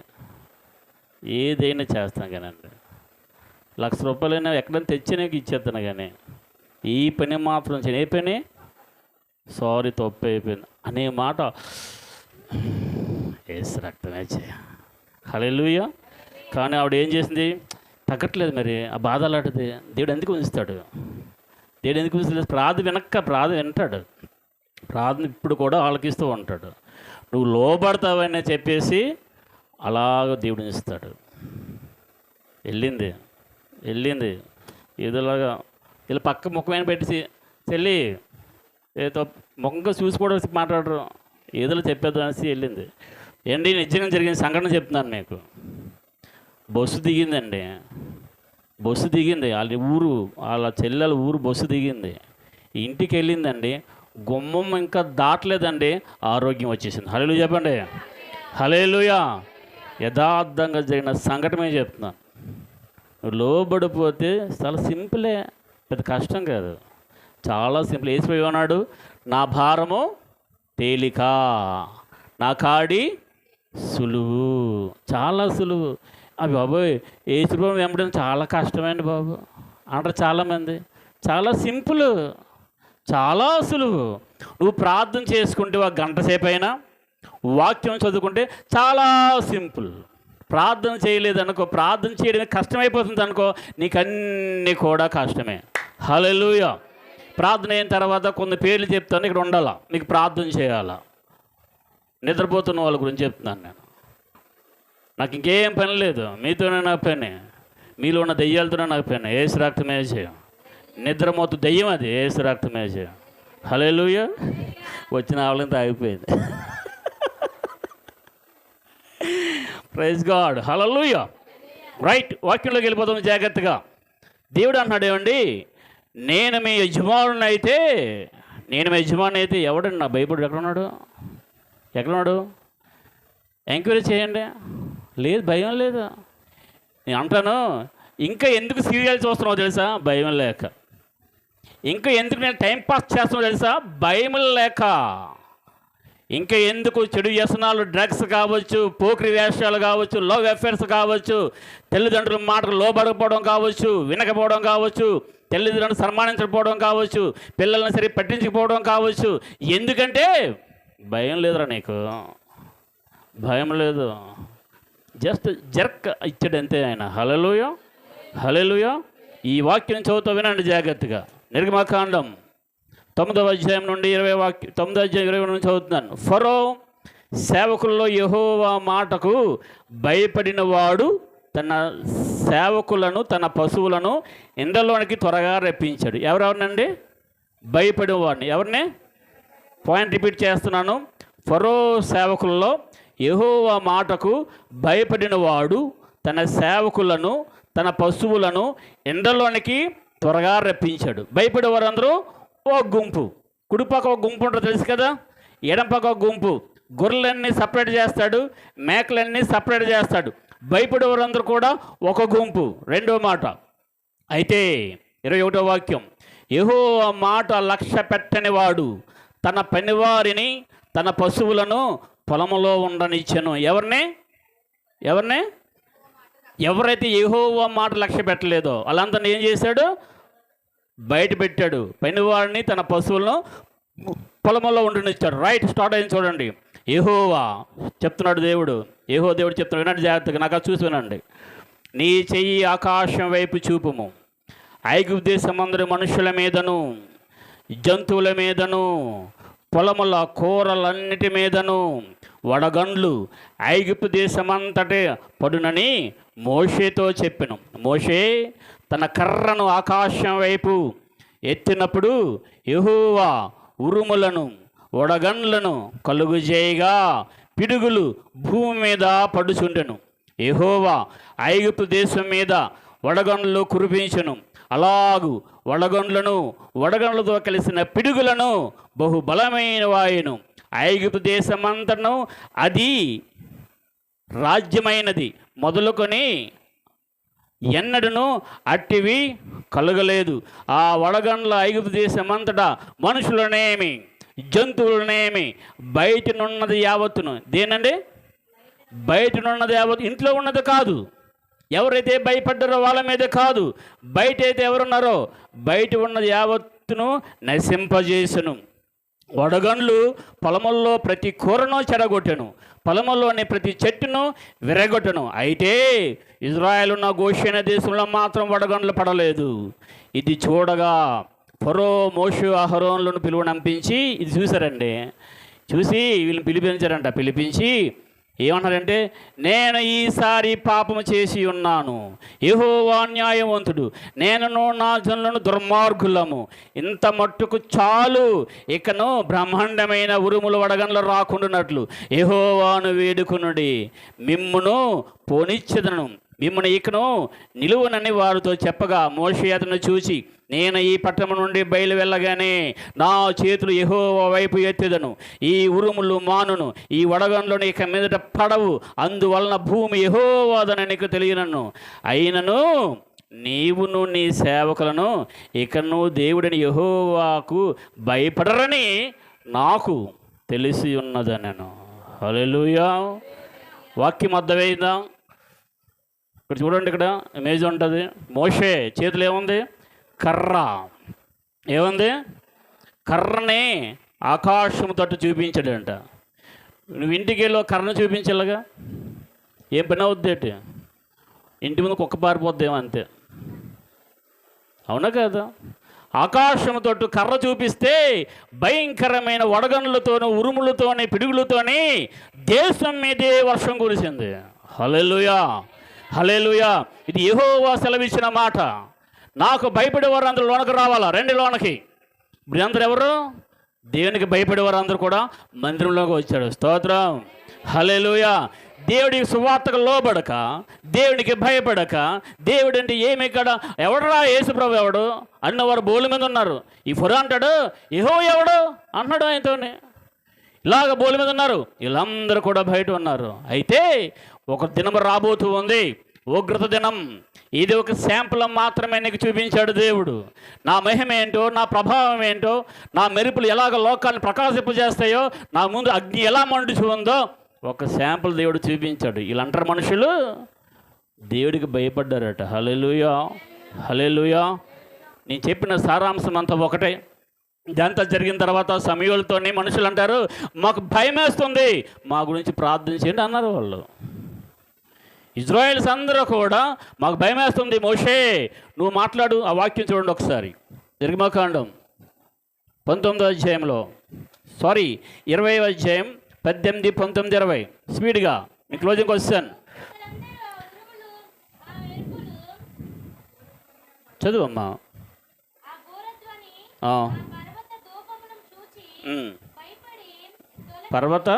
ఏదైనా చేస్తాం కానండి. ₹1,00,000 ఎక్కడైనా తెచ్చినాక ఇచ్చేస్తాను, కానీ ఈ పని మాత్రం చేయను. ఏ పని? సారీ, తప్పు అయిపోయింది అనే మాట ఏసు రక్తమే చేయ. హల్లెలూయా. కానీ ఆవిడ ఏం చేసింది? తగ్గట్లేదు. మరి ఆ బాధ అలాంటిది. దేవుడు ఎందుకు ఉంచుతాడు? దేవుడు ఎందుకు ఉంచుతాడు? ప్రార్థన వింటాడు, ప్రార్థన ఇప్పుడు కూడా ఆలకిస్తూ ఉంటాడు. నువ్వు లోబడతావని చెప్పేసి అలాగ దేవుడు ఉంచుతాడు. వెళ్ళింది ఏదోలాగా ఇలా పక్క ముఖమైన పెట్టి, చెల్లి ఏదో ముఖంగా చూసి కూడా మాట్లాడరు, ఏదో చెప్పేద్దాం అనేసి వెళ్ళింది. ఏంటి నిజంగా జరిగిన సంఘటన చెప్తున్నాను మీకు. బస్సు దిగింది వాళ్ళ చెల్లెల ఊరు బస్సు దిగింది. ఇంటికి వెళ్ళిందండి, గుమ్మం ఇంకా దాటలేదండి, ఆరోగ్యం వచ్చేసింది. హల్లెలూయా చెప్పండి. హల్లెలూయా. యథార్థంగా జరిగిన సంఘటనే చెప్తున్నాను. లోబడిపోతే చాలా సింపులే, పెద్ద కష్టం కాదు, చాలా సింపుల్. యేసు అన్నాడు, నా భారము తేలిక, నా కాడి సులువు. చాలా సులువు. అవి బాబోయ్, యేసు వెంబడం చాలా కష్టమండి బాబు అంటారు చాలామంది. చాలా సింపుల్, చాలా సులువు. నువ్వు ప్రార్థన చేసుకుంటే ఒక గంట సేపు అయినా, వాక్యం చదువుకుంటే చాలా సింపుల్. ప్రార్థన చేయలేదనుకో, ప్రార్థన చేయడమే కష్టమైపోతుంది అనుకో, నీకు అన్నీ కూడా కష్టమే. హల్లెలూయా. ప్రార్థన అయిన తర్వాత కొన్ని పేర్లు చెప్తాను, ఇక్కడ ఉండాలా, మీకు ప్రార్థన చేయాలా. నిద్రపోతున్న వాళ్ళ గురించి చెప్తున్నాను నేను. నాకు ఇంకేం పని లేదు, మీతోనే నాకు పని, మీలో ఉన్న దెయ్యాలతోనే నాకు పని. యేసు రక్తమే చేయం. నిద్రమోతు దెయ్యం అది, యేసు రక్తమే చేయం. హల్లెలూయా. వచ్చిన ఆవలంతా ఆగిపోయింది. Praise God. హల్లెలూయా. రైట్, వాక్యంలోకి వెళ్ళిపోతాం జాగ్రత్తగా. దేవుడు అన్నాడు ఏమండి, నేను మీ యజమానుని అయితే ఎవడండి నా భయపడు? ఎక్కడున్నాడు? ఎంక్వైరీ చేయండి. లేదు, భయం లేదు. నేను అంటాను, ఇంకా ఎందుకు సీరియల్ చూస్తున్నావు తెలుసా? భయం లేక. ఇంకా ఎందుకు నేను టైం పాస్ చేస్తున్నావు తెలుసా? భయం లేక. ఇంకా ఎందుకు చెడు వ్యసనాలు, డ్రగ్స్ కావచ్చు, పోకిరి వేషాలు కావచ్చు, లవ్ అఫేర్స్ కావచ్చు, తల్లిదండ్రుల మాటలు లోబడకపోవడం కావచ్చు, వినకపోవడం కావచ్చు, తల్లిదండ్రులను సన్మానించకపోవడం కావచ్చు, పిల్లల్ని సరి పట్టించకపోవడం కావచ్చు. ఎందుకంటే భయం లేదురా నీకు, భయం లేదు. జస్ట్ జర్క్ ఇచ్చాడు అంతే ఆయన. హల్లెలూయా. హల్లెలూయా. ఈ వాక్యం చదువుతూ వినండి జాగ్రత్తగా. నిర్గమకాండం 9వ అధ్యాయం నుండి 9వ అధ్యాయం 20 నుంచి చదువుతున్నాను. ఫరో సేవకుల్లో యెహోవా మాటకు భయపడిన వాడు తన సేవకులను, తన పశువులను ఇండ్లలోనికి త్వరగా రప్పించాడు. ఎవరెవరినండి? భయపడిన వాడిని. ఎవరిని? పాయింట్ రిపీట్ చేస్తున్నాను. ఫరో సేవకుల్లో యెహోవా మాటకు భయపడిన వాడు తన సేవకులను, తన పశువులను ఇండ్లలోనికి త్వరగా రప్పించాడు. భయపడే వారందరూ ఓ గుంపు, కుడిపక్క ఒక గుంపు ఉంటుంది తెలుసు కదా, ఎడంపక్క ఒక గుంపు. గొర్రెలన్నీ సపరేట్ చేస్తాడు, మేకలన్నీ సపరేట్ చేస్తాడు. భయపడేవారందరూ కూడా ఒక గుంపు. రెండో మాట అయితే 21వ వాక్యం, యెహోవా మాట లక్ష్య పెట్టని వాడు తన పనివారిని తన పశువులను పొలములో ఉండనిచ్చెను. ఎవరిని ఎవరైతే యెహోవా మాట లక్ష్య పెట్టలేదో వాళ్ళందరినీ ఏం చేశాడు? బయట పెట్టాడు. పనివాడిని తన పశువులను పొలములో ఉండనిచ్చాడు. రైట్, స్టార్ట్ అయింది చూడండి. యెహోవా చెప్తున్నాడు, దేవుడు చెప్తున్నాడు, వినండి జాగ్రత్తగా, నాకు అది చూసి వినండి. నీ చెయ్యి ఆకాశం వైపు చూపుము, ఐగుప్తు దేశమందరి మనుషుల మీదను జంతువుల మీదను పొలముల కూరలన్నిటి మీదను వడగండ్లు ఐగుప్తు దేశమంతటే పడునని మోషేతో చెప్పెను. మోషే తన కర్రను ఆకాశం వైపు ఎత్తినప్పుడు యెహోవా ఉరుములను వడగండ్లను కలుగుజేయగా పిడుగులు భూమి మీద పడుచుండెను. యెహోవా ఐగుప్తు దేశం మీద వడగండ్లు కురిపించెను. అలాగు వడగండ్లతో కలిసిన పిడుగులను బహుబలమైన వాయును. ఐగుప్తు దేశమంతను అది రాజ్యమైనది మొదలుకొని ఎన్నడను అట్టివి కలగలేదు. ఆ వడగండ్ల ఐగుప్తు దేశమంతటా మనుషులనేమి జంతువులనేమి బయటనున్నది యావత్తును. దేనండి? బయటనున్నది యావత్తు, ఇంట్లో ఉన్నది కాదు. ఎవరైతే భయపడ్డారో వాళ్ళ మీద కాదు, బయట అయితే ఎవరున్నారో బయట ఉన్నది యావత్తును నశింపజేసును. వడగండ్లు పొలముల్లో ప్రతి కూరను చెడగొట్టెను, పొలముల్లోని ప్రతి చెట్టును విరగొట్టెను. అయితే ఇజ్రాయేలున్న గోషేన దేశంలో మాత్రం వడగండ్లు పడలేదు. ఇది చూడగా ఫరో మోషే అహరోనులను పిలువనంపించి ఇది చూశారండి. చూసి వీళ్ళని పిలిపించి ఏమన్నారంటే, నేను ఈసారి పాపము చేసి ఉన్నాను, యెహోవా న్యాయవంతుడు, నేనును నా జనులను దుర్మార్గులము, ఇంత మట్టుకు చాలు, ఇకను బ్రహ్మాండమైన ఉరుములు వడగండ్లు రాకుండానట్లు యెహోవాను వేడుకొనుడి, మిమ్మును పోనిచ్చెదను, మిమ్మల్ని ఇకను నిలువనని వారితో చెప్పగా మోషే అతను చూసి, నేను ఈ పట్టణం నుండి బయలు వెళ్ళగానే నా చేతులు యెహోవా వైపు ఎత్తెదను, ఈ ఉరుములు మానును, ఈ వడగండ్లను ఇక మీదట పడవు, అందువలన భూమి యెహోవాదని నీకు తెలియనను, అయినను నీవును నీ సేవకులను ఇకను దేవుడిని యెహోవాకు భయపడరని నాకు తెలిసి ఉన్నదనను. హల్లెలూయా. వాక్యం అర్థమైందా? ఇక్కడ చూడండి, ఇక్కడ ఇమేజ్ ఉంటుంది. మోషే చేతులు ఏముంది? కర్ర. ఏముంది? కర్రని ఆకాశం తట్టు చూపించాడంట. నువ్వు ఇంటికి వెళ్ళి కర్రను చూపించాలిగా, ఏం పని అవుద్దేటి? ఇంటి ముందు కుక్క పారిపోద్దేమో అంతే, అవునా కదా? ఆకాశం తట్టు కర్ర చూపిస్తే భయంకరమైన వడగండ్లతోనూ ఉరుములతోని పిడుగులతోని దేశం మీదే వర్షం కురిసింది. హల్లెలూయా, హల్లెలూయా. ఇది యెహోవా సెలవిచ్చిన మాట. నాకు భయపడేవారు అందరూ లోనకు రావాలా? రండి లోనకి. ఇప్పుడు అందరూ ఎవరు? దేవునికి భయపడేవారు అందరూ కూడా మందిరంలోకి వచ్చాడు. స్తోత్రం, హల్లెలూయా. దేవుడికి సువార్తకు లోబడక, దేవునికి భయపడక, దేవుడు అంటే ఏమి, ఇక్కడ ఎవడరా యేసుప్రభు ఎవడు అన్నవారు బోలు మీద ఉన్నారు. ఈ ఫరో అంటాడు, యెహోవా ఎవడు అన్నాడు ఆయనతోనే. ఇలాగ బోలు మీద ఉన్నారు, వీళ్ళందరూ కూడా బయట ఉన్నారు. అయితే ఒక దినం రాబోతూ ఉంది, ఉగ్రత దినం. ఇది ఒక శాంపుల్ మాత్రమే నీకు చూపించాడు దేవుడు. నా మహిమ ఏంటో, నా ప్రభావం ఏంటో, నా మెరుపులు ఎలాగ లోకాన్ని ప్రకాశింపజేస్తాయో, నా ముందు అగ్ని ఎలా మండుచు ఉందో ఒక శాంపుల్ దేవుడు చూపించాడు. వీళ్ళంటారు మనుషులు దేవుడికి భయపడ్డారట. హల్లెలూయా, హల్లెలూయా. నేను చెప్పిన సారాంశం అంతా ఒకటే. ఇదంతా జరిగిన తర్వాత సమూయేలుతోని మనుషులు అంటారు, మాకు భయం వేస్తుంది, మా గురించి ప్రార్థన చేయండి అన్నారు వాళ్ళు. ఇజ్రాయేల్స్ అందరూ కూడా మాకు భయం వేస్తుంది, మోషే నువ్వు మాట్లాడు. ఆ వాక్యం చూడండి ఒకసారి, నిర్గమకాండం 19వ అధ్యాయంలో, 20వ అధ్యాయం 18, 19, 20. స్పీడ్గా మీ క్లోజింగ్ క్వశ్చన్ చదువమ్మా. పర్వత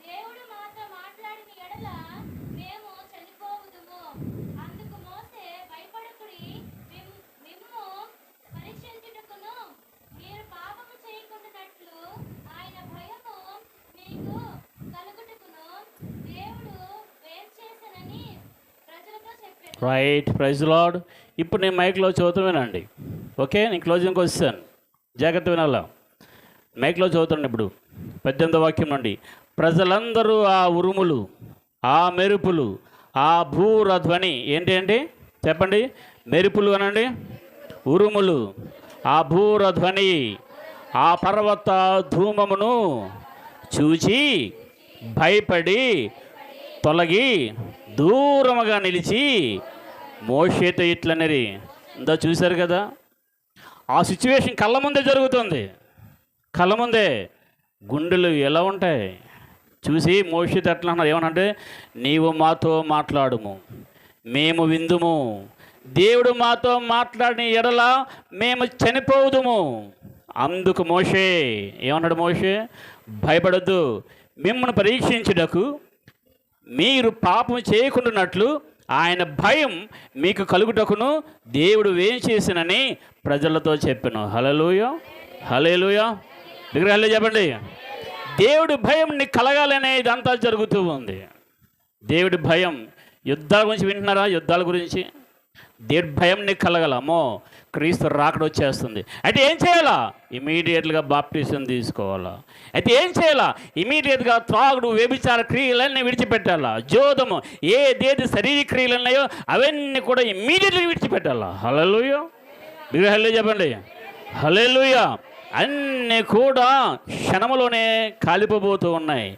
దేవుడు మాతో మాట్లాడిన ఎడల రైట్, ప్రైజ్ లార్డ్. ఇప్పుడు నేను మైక్లో చదువుతానండి. ఓకే, నేను క్లోజింగ్కి వస్తాను, జాగ్రత్త వినాలా. మైక్లో చదువుతాను ఇప్పుడు 18వ వాక్యం నుండి. ప్రజలందరూ ఆ ఉరుములు, ఆ మెరుపులు, ఆ భూర ధ్వని ఏంటి చెప్పండి. మెరుపులు అనండి, ఉరుములు, ఆ భూర ధ్వని, ఆ పర్వత ధూమమును చూచి భయపడి తొలగి దూరముగా నిలిచి మోషేతో ఇట్లనేది. ఇందా చూశారు కదా, ఆ సిచ్యువేషన్ కళ్ళ ముందే జరుగుతుంది. కళ్ళ ముందే గుండెలు ఎలా ఉంటాయి చూసి మోషేతో ఎట్లా అన్నారు, ఏమనంటే నీవు మాతో మాట్లాడుము, మేము విందుము. దేవుడు మాతో మాట్లాడిన ఎడల మేము చనిపోదుము. అందుకు మోషే ఏమన్నాడు, మోషే భయపడద్దు, మిమ్మల్ని పరీక్షించుటకు మీరు పాపం చేయకుండానట్లు ఆయన భయం మీకు కలుగుటకును దేవుడు ఏం చేసినని ప్రజలతో చెప్పాను. హల్లెలూయా, హల్లెలూయా. విగ్రహాలు చెప్పండి. దేవుడి భయం నీకు కలగాలనే ఇదంతా జరుగుతూ ఉంది. దేవుడి భయం. యుద్ధాల గురించి వింటున్నారా? యుద్ధాల గురించి. దేవుడి భయం నీకు కలగలమో క్రీస్తు రాకడ వచ్చేస్తుంది. అయితే ఏం చేయాలా? ఇమీడియట్గా బాప్టిజం తీసుకోవాలా. అయితే ఏం చేయాలా? ఇమీడియట్గా త్రాగుడు, వ్యభిచార క్రియలన్నీ విడిచిపెట్టాలా. జోదము, ఏదేది శరీర క్రియలు ఉన్నాయో అవన్నీ కూడా ఇమీడియట్గా విడిచిపెట్టాలా. హల్లెలూయా. విగ్రహాలు చెప్పండి. హల్లెలూయా. అన్నీ కూడా క్షణములోనే కాలిపోబోతూ ఉన్నాయి.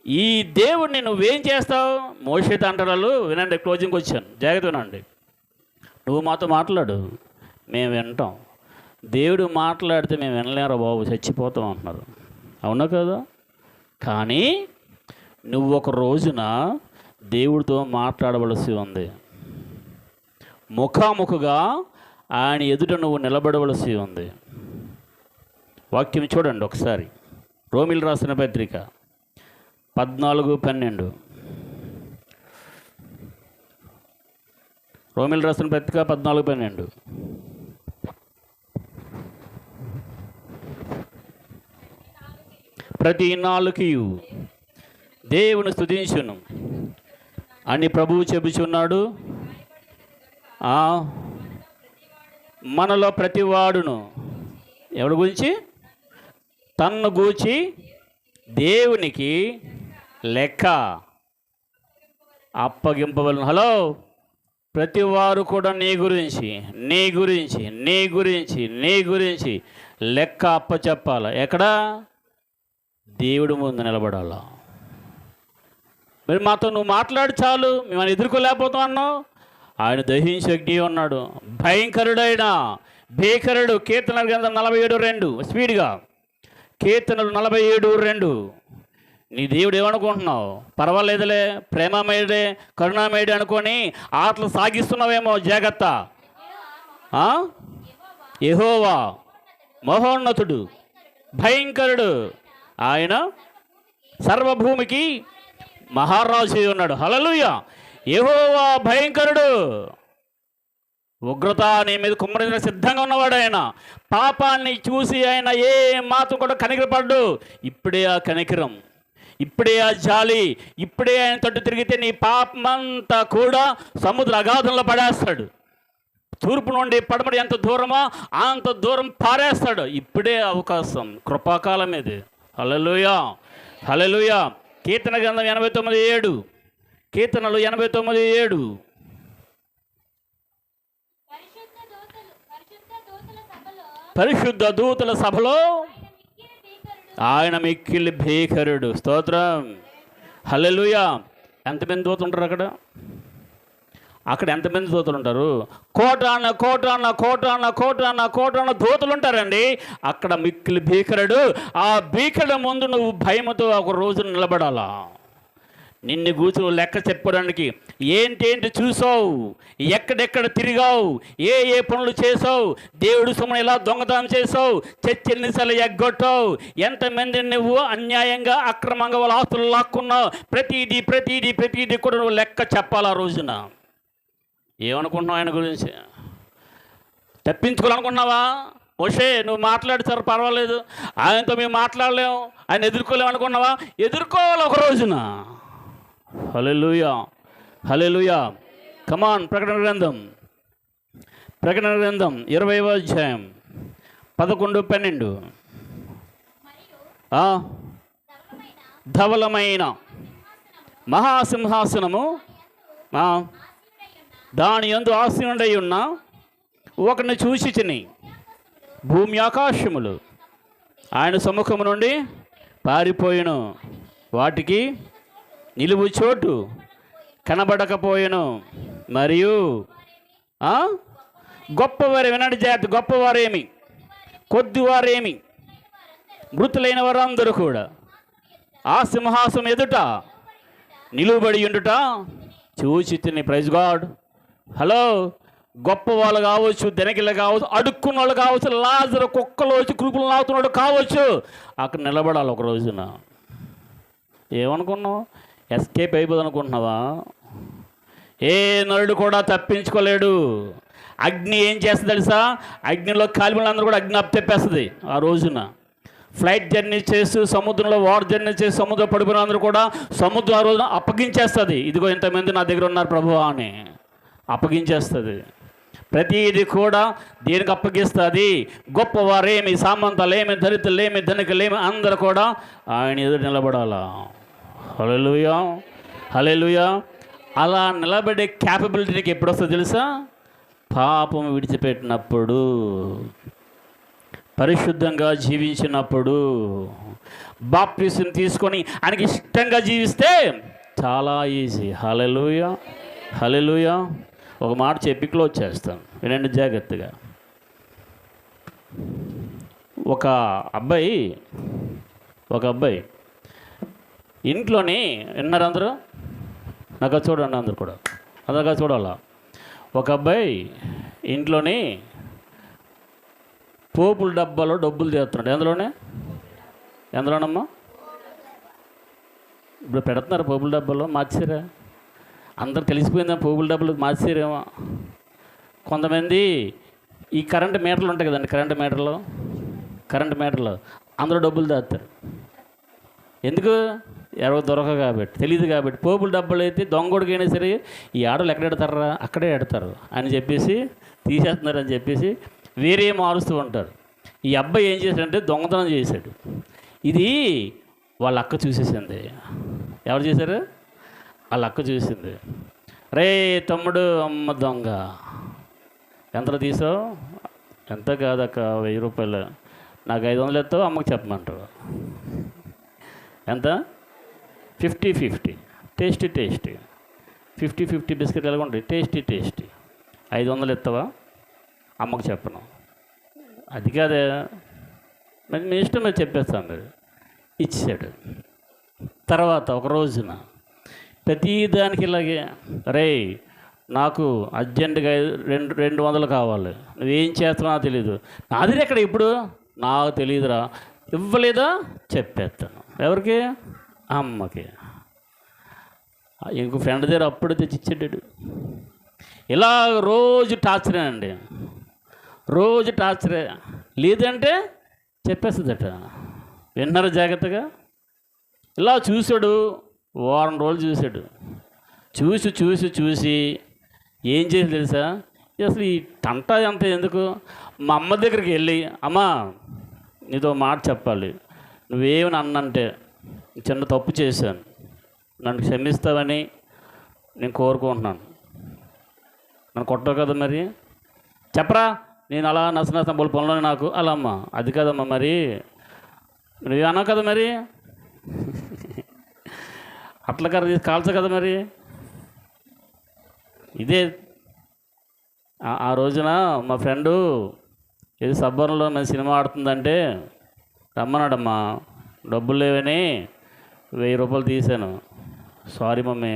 ఈ దేవుడిని నువ్వేం చేస్తావు? మోషేతో అంటారు. వినండి, క్లోజింగ్కి వచ్చాను, జాగ్రత్త వినండి. నువ్వు మాతో మాట్లాడు, మేము వింటాం. దేవుడు మాట్లాడితే మేము వినలేరా బాబు, చచ్చిపోతాం అంటున్నారు. అవునా కదా? కానీ నువ్వు ఒక రోజున దేవుడితో మాట్లాడవలసి ఉంది. ముఖాముఖిగా ఆయన ఎదుట నువ్వు నిలబడవలసి ఉంది. వాక్యం చూడండి ఒకసారి. రోమిలు రాసిన పత్రిక 14:12. రోమిలు రాసిన పత్రిక 14:12. ప్రతి నాలుకయు దేవుని స్తుతించును అని ప్రభువు చెబుచున్నాడు. మనలో ప్రతివాడును ఎవరి గురించి? తన్ను గూర్చి దేవునికి లెక్క అప్పగింపవలను. హలో, ప్రతివారు కూడా నీ గురించి నీ గురించి నీ గురించి నీ గురించి లెక్క అప్పచెప్పాలి. ఎక్కడా? దేవుడి ముందు నిలబడాలా. మరి మాతో నువ్వు మాట్లాడు చాలు, మేము ఎదుర్కోలేకపోతాం అన్నావు. ఆయన దహించే అగ్ని ఉన్నాడు, భయంకరుడైన భీకరుడు. కీర్తనల గ్రంథం 47:2 స్పీడ్గా. కీర్తనలు 47:2. నీ దేవుడు ఏమనుకుంటున్నావు? పర్వాలేదులే, ప్రేమమయుడే కరుణామయుడే అనుకొని ఆటలు సాగిస్తున్నావేమో. జాగ్రత్త. యెహోవా మహోన్నతుడు, భయంకరుడు. ఆయన సర్వభూమికి మహారాజు ఉన్నాడు. హల్లెలూయా. యెహోవా భయంకరుడు, ఉగ్రత నీ మీద కుమ్మరించడానికి సిద్ధంగా ఉన్నవాడు. ఆయన పాపాన్ని చూసి ఆయన ఏ మాత్రం కూడా కనికరపడ్డు. ఇప్పుడే ఆ కనికరం, ఇప్పుడే ఆ జాలి, ఇప్పుడే ఆయన తట్టు తిరిగితే నీ పాపమంతా కూడా సముద్ర అగాధంలో పడేస్తాడు. తూర్పు నుండి పడమడి ఎంత దూరమో అంత దూరం పారేస్తాడు. ఇప్పుడే అవకాశం, కృపాకాలం ఇది. హల్లెలూయా, హల్లెలూయా. కీర్తన గ్రంథం 89:7. కీర్తనలు 89:7. పరిశుద్ధ దూతల సభలో ఆయన మిక్కిలి భీకరుడు. స్తోత్రం, హల్లెలూయా. ఎంతమంది దూతలు ఉంటారు అక్కడ? అక్కడ ఎంతమంది దూతలు ఉంటారు? కోటాన కోటాన కోటాన కోటాన కోటాన దూతలు ఉంటారండి. అక్కడ మిక్కిలి భీకరుడు. ఆ భీకరుడు ముందు నువ్వు భయముతో ఒక రోజు నిలబడాలా. నిన్ను కూర్చుని లెక్క చెప్పడానికి ఏంటేంటి చూసావు, ఎక్కడెక్కడ తిరిగావు, ఏ ఏ పనులు చేసావు, దేవుడు సొమ్మును ఎలా దొంగతనం చేసావు, చర్చెన్నిసార్లు ఎగ్గొట్టావు, ఎంతమంది నువ్వు అన్యాయంగా అక్రమంగా వాళ్ళ ఆస్తులు లాక్కున్నావు. ప్రతిదీ ప్రతిదీ ప్రతిదీ కూడా నువ్వు లెక్క చెప్పాలి ఆ రోజున. ఏమనుకుంటున్నావు ఆయన గురించి? తప్పించుకోవాలనుకున్నావా? మోషే నువ్వు మాట్లాడతారు పర్వాలేదు, ఆయనతో మేము మాట్లాడలేము, ఆయన ఎదుర్కోలేము అనుకున్నావా? ఎదుర్కోవాలి ఒక రోజున. హల్లెలూయా, హల్లెలూయా. కమాన్, ప్రకటన గ్రంథం 20వ అధ్యాయం 11, 12. ధవలమైన మహాసింహాసనము, దాని యందు ఆసీనుడై ఉన్న ఒకరిని చూసి తిని, భూమి ఆకాశములు ఆయన సముఖము నుండి పారిపోయెను, వాటికి నిలువు చోటు కనబడకపోయెను. మరియు గొప్పవారు, వినండి జాగ్రత్త, గొప్పవారేమి కొద్దివారేమి మృతులైన వారందరూ కూడా ఆ సింహాసనం ఎదుట నిలువబడి ఉండుట చూసి తిని. Praise God. హలో, గొప్ప వాళ్ళు కావచ్చు, ధనికులు కావచ్చు, అడుక్కున్న వాళ్ళు కావచ్చు, లాజరు కుక్కలు వచ్చి కృపులు నాకుతున్నాడు కావచ్చు, అక్కడ నిలబడాలి ఒక రోజున. ఏమనుకున్నావు? ఎస్కేప్ అయిపోదు అనుకుంటున్నావా? ఏ నరుడు కూడా తప్పించుకోలేడు. అగ్ని ఏం చేస్తుంది తెలుసా? అగ్నిలో కాలిపోయినందరూ కూడా అగ్ని అప్పచెప్పేస్తుంది ఆ రోజున. ఫ్లైట్ జర్నీ చేస్తూ సముద్రంలో వార్ జర్నీ చేసి సముద్రం పడిపోయిన అందరూ కూడా సముద్రం ఆ రోజున అప్పగించేస్తుంది. ఇదిగో ఇంతమంది నా దగ్గర ఉన్నారు ప్రభువా అని అప్పగించేస్తుంది. ప్రతిదీ కూడా దేనికి అప్పగిస్తుంది? గొప్పవారేమి, సామంతాలేమి, దళితులేమి, ధనికులేమి అందరూ కూడా ఆయన ఎదురు నిలబడాలా. హల్లెలూయా, హల్లెలూయా. అలా నిలబడే క్యాపబిలిటీ నీకు ఎప్పుడు వస్తుందో తెలుసా? పాపం విడిచిపెట్టినప్పుడు, పరిశుద్ధంగా జీవించినప్పుడు, బాప్టిజం తీసుకొని ఆయనకి ఇష్టంగా జీవిస్తే చాలా ఈజీ. హల్లెలూయా, హల్లెలూయా. ఒక మాట చెప్పి క్లోజ్ చేస్తాను, వినండి జాగ్రత్తగా. ఒక అబ్బాయి ఇంట్లోని విన్నారు అందరూ, నాకు చూడండి అందరు కూడా, అందరిగా చూడాలా. ఒక అబ్బాయి ఇంట్లోని పోపుల డబ్బాలో డబ్బులు తీస్తున్నాడు. ఎందులోనమ్మా? ఇప్పుడు పెడుతున్నారు పోపుల డబ్బాలో, మార్చారా? అందరు తెలిసిపోయిందా పోపుల డబ్బులు మార్చారేమో. కొంతమంది ఈ కరెంటు మీటర్లు ఉంటాయి కదండి, కరెంటు మీటర్లు అందరూ డబ్బులు దాస్తారు. ఎందుకు? ఎవరో దొరక కాబట్టి, తెలియదు కాబట్టి. పోపుల డబ్బులు అయితే దొంగోడికైనా సరే ఈ ఆడలు ఎక్కడ ఎడతారా, అక్కడే ఎడతారు అని చెప్పేసి తీసేస్తున్నారని చెప్పేసి వేరే మారుస్తూ ఉంటారు. ఈ అబ్బాయి ఏం చేశాడంటే దొంగతనం చేశాడు. ఇది వాళ్ళ అక్క చూసేసింది. ఎవరు చేశారు? వాళ్ళ అక్క చూసింది. రే తమ్ముడు, అమ్మ దొంగ, ఎంత తీసావు? ఎంత కాదక్క, 1000 రూపాయలు. నాకు 500 ఎత్తావు, అమ్మకి చెప్పమంటారు. ఎంత? 50-50 టేస్టీ 50-50 బిస్కెట్ ఎలా ఉంటాయి? టేస్టీ 500 ఎత్తావా? అమ్మకు చెప్పను. అది కాదే, మరి మీ ఇష్టం మీరు చెప్పేస్తాను. మీరు ఇచ్చాడు. తర్వాత ఒక రోజున ప్రతిదానికి ఇలాగే, రే నాకు అర్జెంటుగా 200 కావాలి, నువ్వేం చేస్తున్నావు తెలీదు. నాది ఎక్కడ ఇప్పుడు? నాకు తెలియదురా. ఇవ్వలేదా? చెప్పేస్తాను. ఎవరికి? అమ్మకి. ఇంకో ఫ్రెండ్ దగ్గర అప్పుడు తెచ్చి ఇచ్చాడు. ఇలా రోజు టార్చరే అండి, రోజు టార్చరే. లేదంటే చెప్పేస్తుందట. విన్నారు జాగ్రత్తగా. ఇలా చూశాడు, వారం రోజులు చూశాడు. చూసి ఏం చేసి తెలుసా? అసలు ఈ తంట అంత ఎందుకు? మా అమ్మ దగ్గరికి వెళ్ళి, అమ్మా నీతో మాట చెప్పాలి, నువ్వేమని అన్నంటే చిన్న తప్పు చేశాను, నన్ను క్షమిస్తావని నేను కోరుకుంటున్నాను. నన్ను కొట్టవు కదా, మరి చెప్పరా. నేను అలా నచ్చ బోల్ పనులు నాకు అలా. అమ్మ అది కదమ్మా, మరి నువ్వు అన్నావు కదా, మరి అట్ల కర్ర తీసి కాల్చు కదా. మరి ఇదే ఆ రోజున మా ఫ్రెండు ఏది సబ్బర్లో మన సినిమా ఆడుతుందంటే రమ్మన్నాడమ్మా, డబ్బులు లేవని 1000 రూపాయలు తీశాను. సారీ మమ్మీ,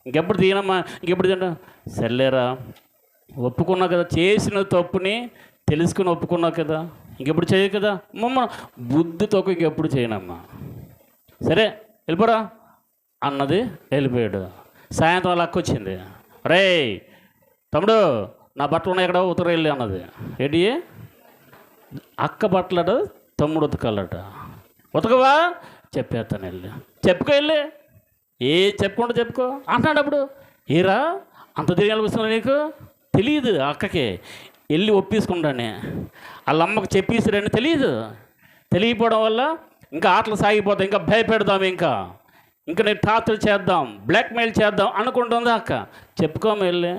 ఇంకెప్పుడు తీయనమ్మా, ఇంకెప్పుడు తింటా. సర్లేరా, ఒప్పుకున్నా కదా, చేసిన తప్పుని తెలుసుకుని ఒప్పుకున్నావు కదా, ఇంకెప్పుడు చేయవు కదా. మమ్మ బుద్ధితో ఇంకెప్పుడు చేయనమ్మా. సరే వెళ్ళిపోరా అన్నది, వెళ్ళిపోయాడు. సాయంత్రం వాళ్ళ అక్క వచ్చింది. రే తమ్ముడు, నా బట్టలు ఉన్నాయి ఎక్కడ, ఉత్తర వెళ్ళి అన్నది. ఏంటి? అక్క బట్టలట తమ్ముడు ఉతకాలట. ఉతకవా? చెప్పేస్తాను, వెళ్ళి చెప్పుకో, వెళ్ళి ఏ చెప్పుకుంటూ చెప్పుకో అంటున్నాడు. అప్పుడు ఏరా అంత తిరగాల్సిన నీకు తెలియదు. అక్కకి వెళ్ళి ఒప్పేసుకుంటానే వాళ్ళ అమ్మకు చెప్పేసారని తెలియకపోవడం వల్ల ఇంకా ఆటలు సాగిపోతాయి, ఇంకా భయపెడదాం, ఇంకా నేను టార్చర్ చేద్దాం, బ్లాక్మెయిల్ చేద్దాం అనుకుంటుందా అక్క. చెప్పుకోమ వెళ్ళి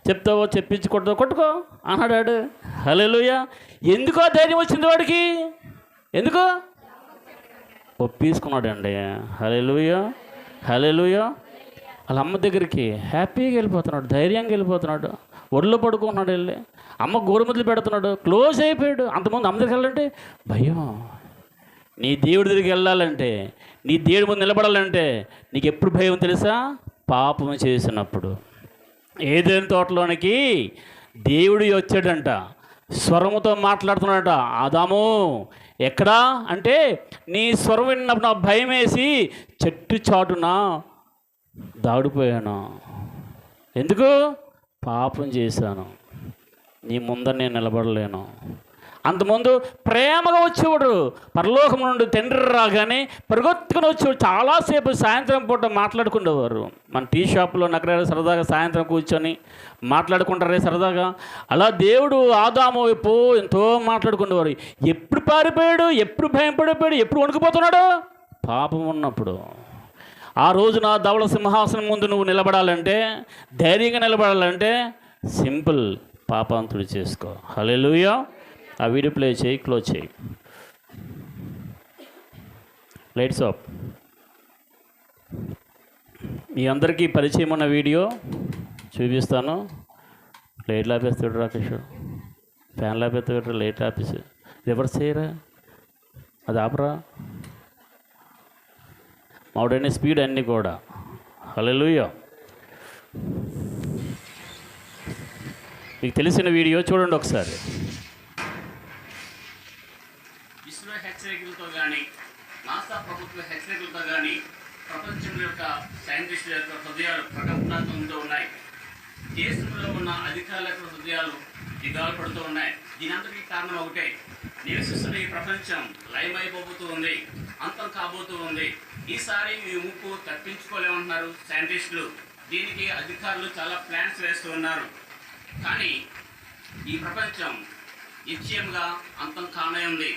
చెప్తావో చెప్పించి కొట్టుకో అన్నాడు. హల్లెలూయా. ఎందుకో ధైర్యం వచ్చింది వాడికి, ఎందుకో ఒప్పేసుకున్నాడండి. హల్లెలూయా. వాళ్ళ అమ్మ దగ్గరికి హ్యాపీగా వెళ్ళిపోతున్నాడు, ధైర్యంగా వెళ్ళిపోతున్నాడు, ఒళ్ళో పడుకున్నాడు, వెళ్ళి అమ్మ గోరుముద్దలు పెడుతున్నాడు, క్లోజ్ అయిపోయాడు. అంతకుముందు అమ్మ దగ్గరికి వెళ్ళాలంటే భయం. నీ దేవుడి దగ్గరికి వెళ్ళాలంటే, నీ దేవుడి ముందు నిలబడాలంటే నీకు ఎప్పుడు భయం తెలుసా? పాపం చేసినప్పుడు. ఏదైనా తోటలోనికి దేవుడు వచ్చాడంట, స్వరముతో మాట్లాడుతున్నాడట. ఆదాము ఎక్కడా అంటే, నీ స్వరం విన్నప్పుడు నాకు భయం వేసి చెట్టు చాటున దాడిపోయాను. ఎందుకు? పాపం చేశాను, నీ ముందర నేను నిలబడలేను. అంతకుముందు ప్రేమగా వచ్చేవాడు, పరలోకం నుండి తండ్రి రాగానే పరిగెత్తుకుని వచ్చేవాడు. చాలాసేపు సాయంత్రం పూట మాట్లాడుకునేవారు. మన టీ షాప్లో నగరాలు సరదాగా సాయంత్రం కూర్చొని మాట్లాడుకుంటారే సరదాగా. అలా దేవుడు ఆదాము వైపు ఎంతో మాట్లాడుకునేవారు. ఎప్పుడు పారిపోయాడు, ఎప్పుడు భయపడిపోయాడు, ఎప్పుడు వణుకుపోతున్నాడు? పాపం ఉన్నప్పుడు. ఆ రోజున ధవళ సింహాసనం ముందు నువ్వు నిలబడాలంటే, ధైర్యంగా నిలబడాలంటే సింపుల్, పాపాంతుడు చేసుకో. హల్లెలూయా. ఆ వీడియో ప్లే చేయి, క్లోజ్ చేయి. Lights off. మీ అందరికీ పరిచయం ఉన్న వీడియో చూపిస్తాను. లైట్లు ఆపేస్తాడు రాకేష్, ఫ్యాన్లు ఆపేస్తాడు, లైట్ ఆపేసి రివర్స్ చేయరా, అది ఆపరా. మావుడైన స్పీడ్ అన్నీ కూడా. హల్లెలూయా. మీకు తెలిసిన వీడియో చూడండి ఒకసారి. ఇస్రో హెచ్చరికలతో కానీ, నాసా ప్రభుత్వ హెచ్చరికలతో కానీ ప్రపంచం యొక్క సైంటిస్టుల యొక్క హృదయాలు ప్రకంపనతో ఉన్నాయి. దేశంలో ఉన్న అధికారుల యొక్క హృదయాలు దిగాలు పడుతూ ఉన్నాయి. దీనంతటికీ కారణం ఒకటే, నివసిస్తున్న ఈ ప్రపంచం లయమైపోతూ ఉంది, అంతం కాబోతూ ఉంది. ఈసారి ఈ ముప్పు తప్పించుకోలేమంటున్నారు సైంటిస్టులు. దీనికి అధికారులు చాలా ప్లాన్స్ వేస్తూ ఉన్నారు. కానీ ఈ ప్రపంచం నిశ్చయంగా అంతం కానే ఉంది.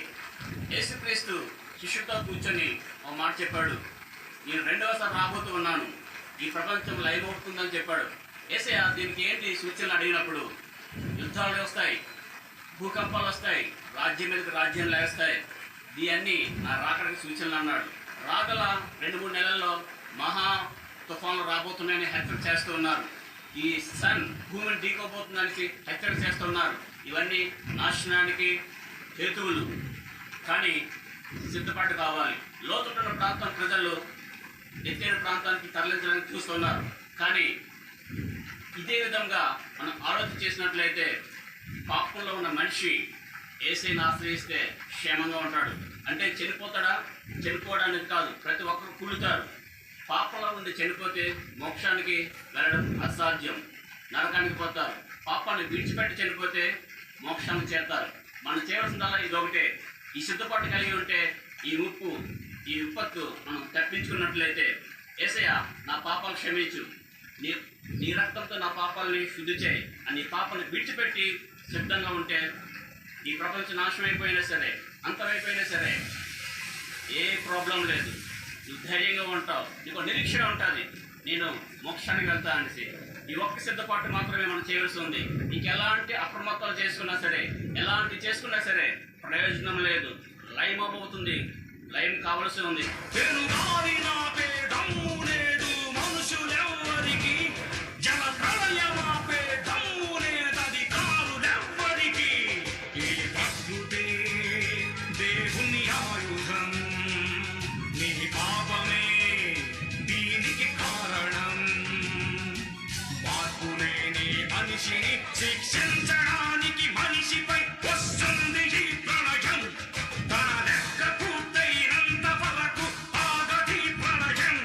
యేసుక్రీస్తు శిష్యుతో కూర్చొని ఒక మాట చెప్పాడు, నేను రెండవసారి రాబోతూ ఉన్నాను, ఈ ప్రపంచం లయమవుతుందని చెప్పాడు. యేసయ్య దీనికి ఏంటి సూచనలు అడిగినప్పుడు, యుద్ధాలు వస్తాయి, భూకంపాలు వస్తాయి, రాజ్యం మీదకి రాజ్యం లేస్తాయి, ఇవన్నీ నా రాకడానికి సూచనలు అన్నాడు. రాగల 2-3 నెలల్లో మహా తుఫాన్లు రాబోతున్నాయని హెచ్చరిక చేస్తూ ఉన్నారు. ఈ సన్ భూమిని ఢీకోబోతుందని హెచ్చరిక చేస్తున్నారు. ఇవన్నీ నాశనానికి హేతువులు. కానీ సిద్ధపాటు కావాలి. లోతున్న ప్రాంతం ప్రజలు ఎత్తైన ప్రాంతానికి తరలించడానికి చూస్తున్నారు. కానీ ఇదే విధంగా మనం ఆలోచన చేసినట్లయితే, పాపంలో ఉన్న మనిషి యేసయ్యను ఆశ్రయిస్తే క్షేమంగా ఉంటాడు. అంటే చనిపోతాడా? చనిపోవడానికి కాదు, ప్రతి ఒక్కరు కూలుతారు. పాపంలో ఉండి చనిపోతే మోక్షానికి వెళ్ళడం అసాధ్యం, నరకానికి పోతారు. పాపాన్ని విడిచిపెట్టి చనిపోతే మోక్షానికి చేస్తారు. మనం చేయవలసిందల్లా ఇదొకటే, ఈ సిద్ధపాటు కలిగి ఉంటే ఈ విపత్తు మనం తప్పించుకున్నట్లయితే, యేసయ్య నా పాపాలు క్షమించు, నీ రక్తంతో నా పాపాలని శుద్ధి చేయి అని నీ పాపాన్ని విడిచిపెట్టి సిద్ధంగా ఉంటే, ఈ ప్రపంచం నాశనం అయిపోయినా సరే, అంతమైపోయినా సరే ఏ ప్రాబ్లం లేదు. నువ్వు ధైర్యంగా ఉంటావు, నీకు నిరీక్షణ ఉంటుంది, నేను మోక్షానికి వెళ్తా అనేసి. ఈ ఒక్క సిద్ధపాటు మాత్రమే మనం చేయవలసి ఉంది. నీకు ఎలాంటి అప్రమత్తాలు చేసుకున్నా సరే, ఎలాంటి చేసుకున్నా సరే ప్రయోజనం లేదు. లయం అవుతుంది, లయం కావలసి ఉంది. శిక్షించడానికి మనిషిపై వస్తుంది ఈ ప్రళయం. తన లెక్క పూర్తయినంత వరకు ఆగది ప్రళయం.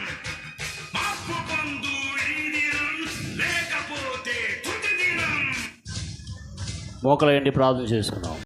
మార్పు పొందు ఈ దినం, లేకపోతే తుది దినం. మోకలేండి, ప్రార్థన చేసుకున్నాం.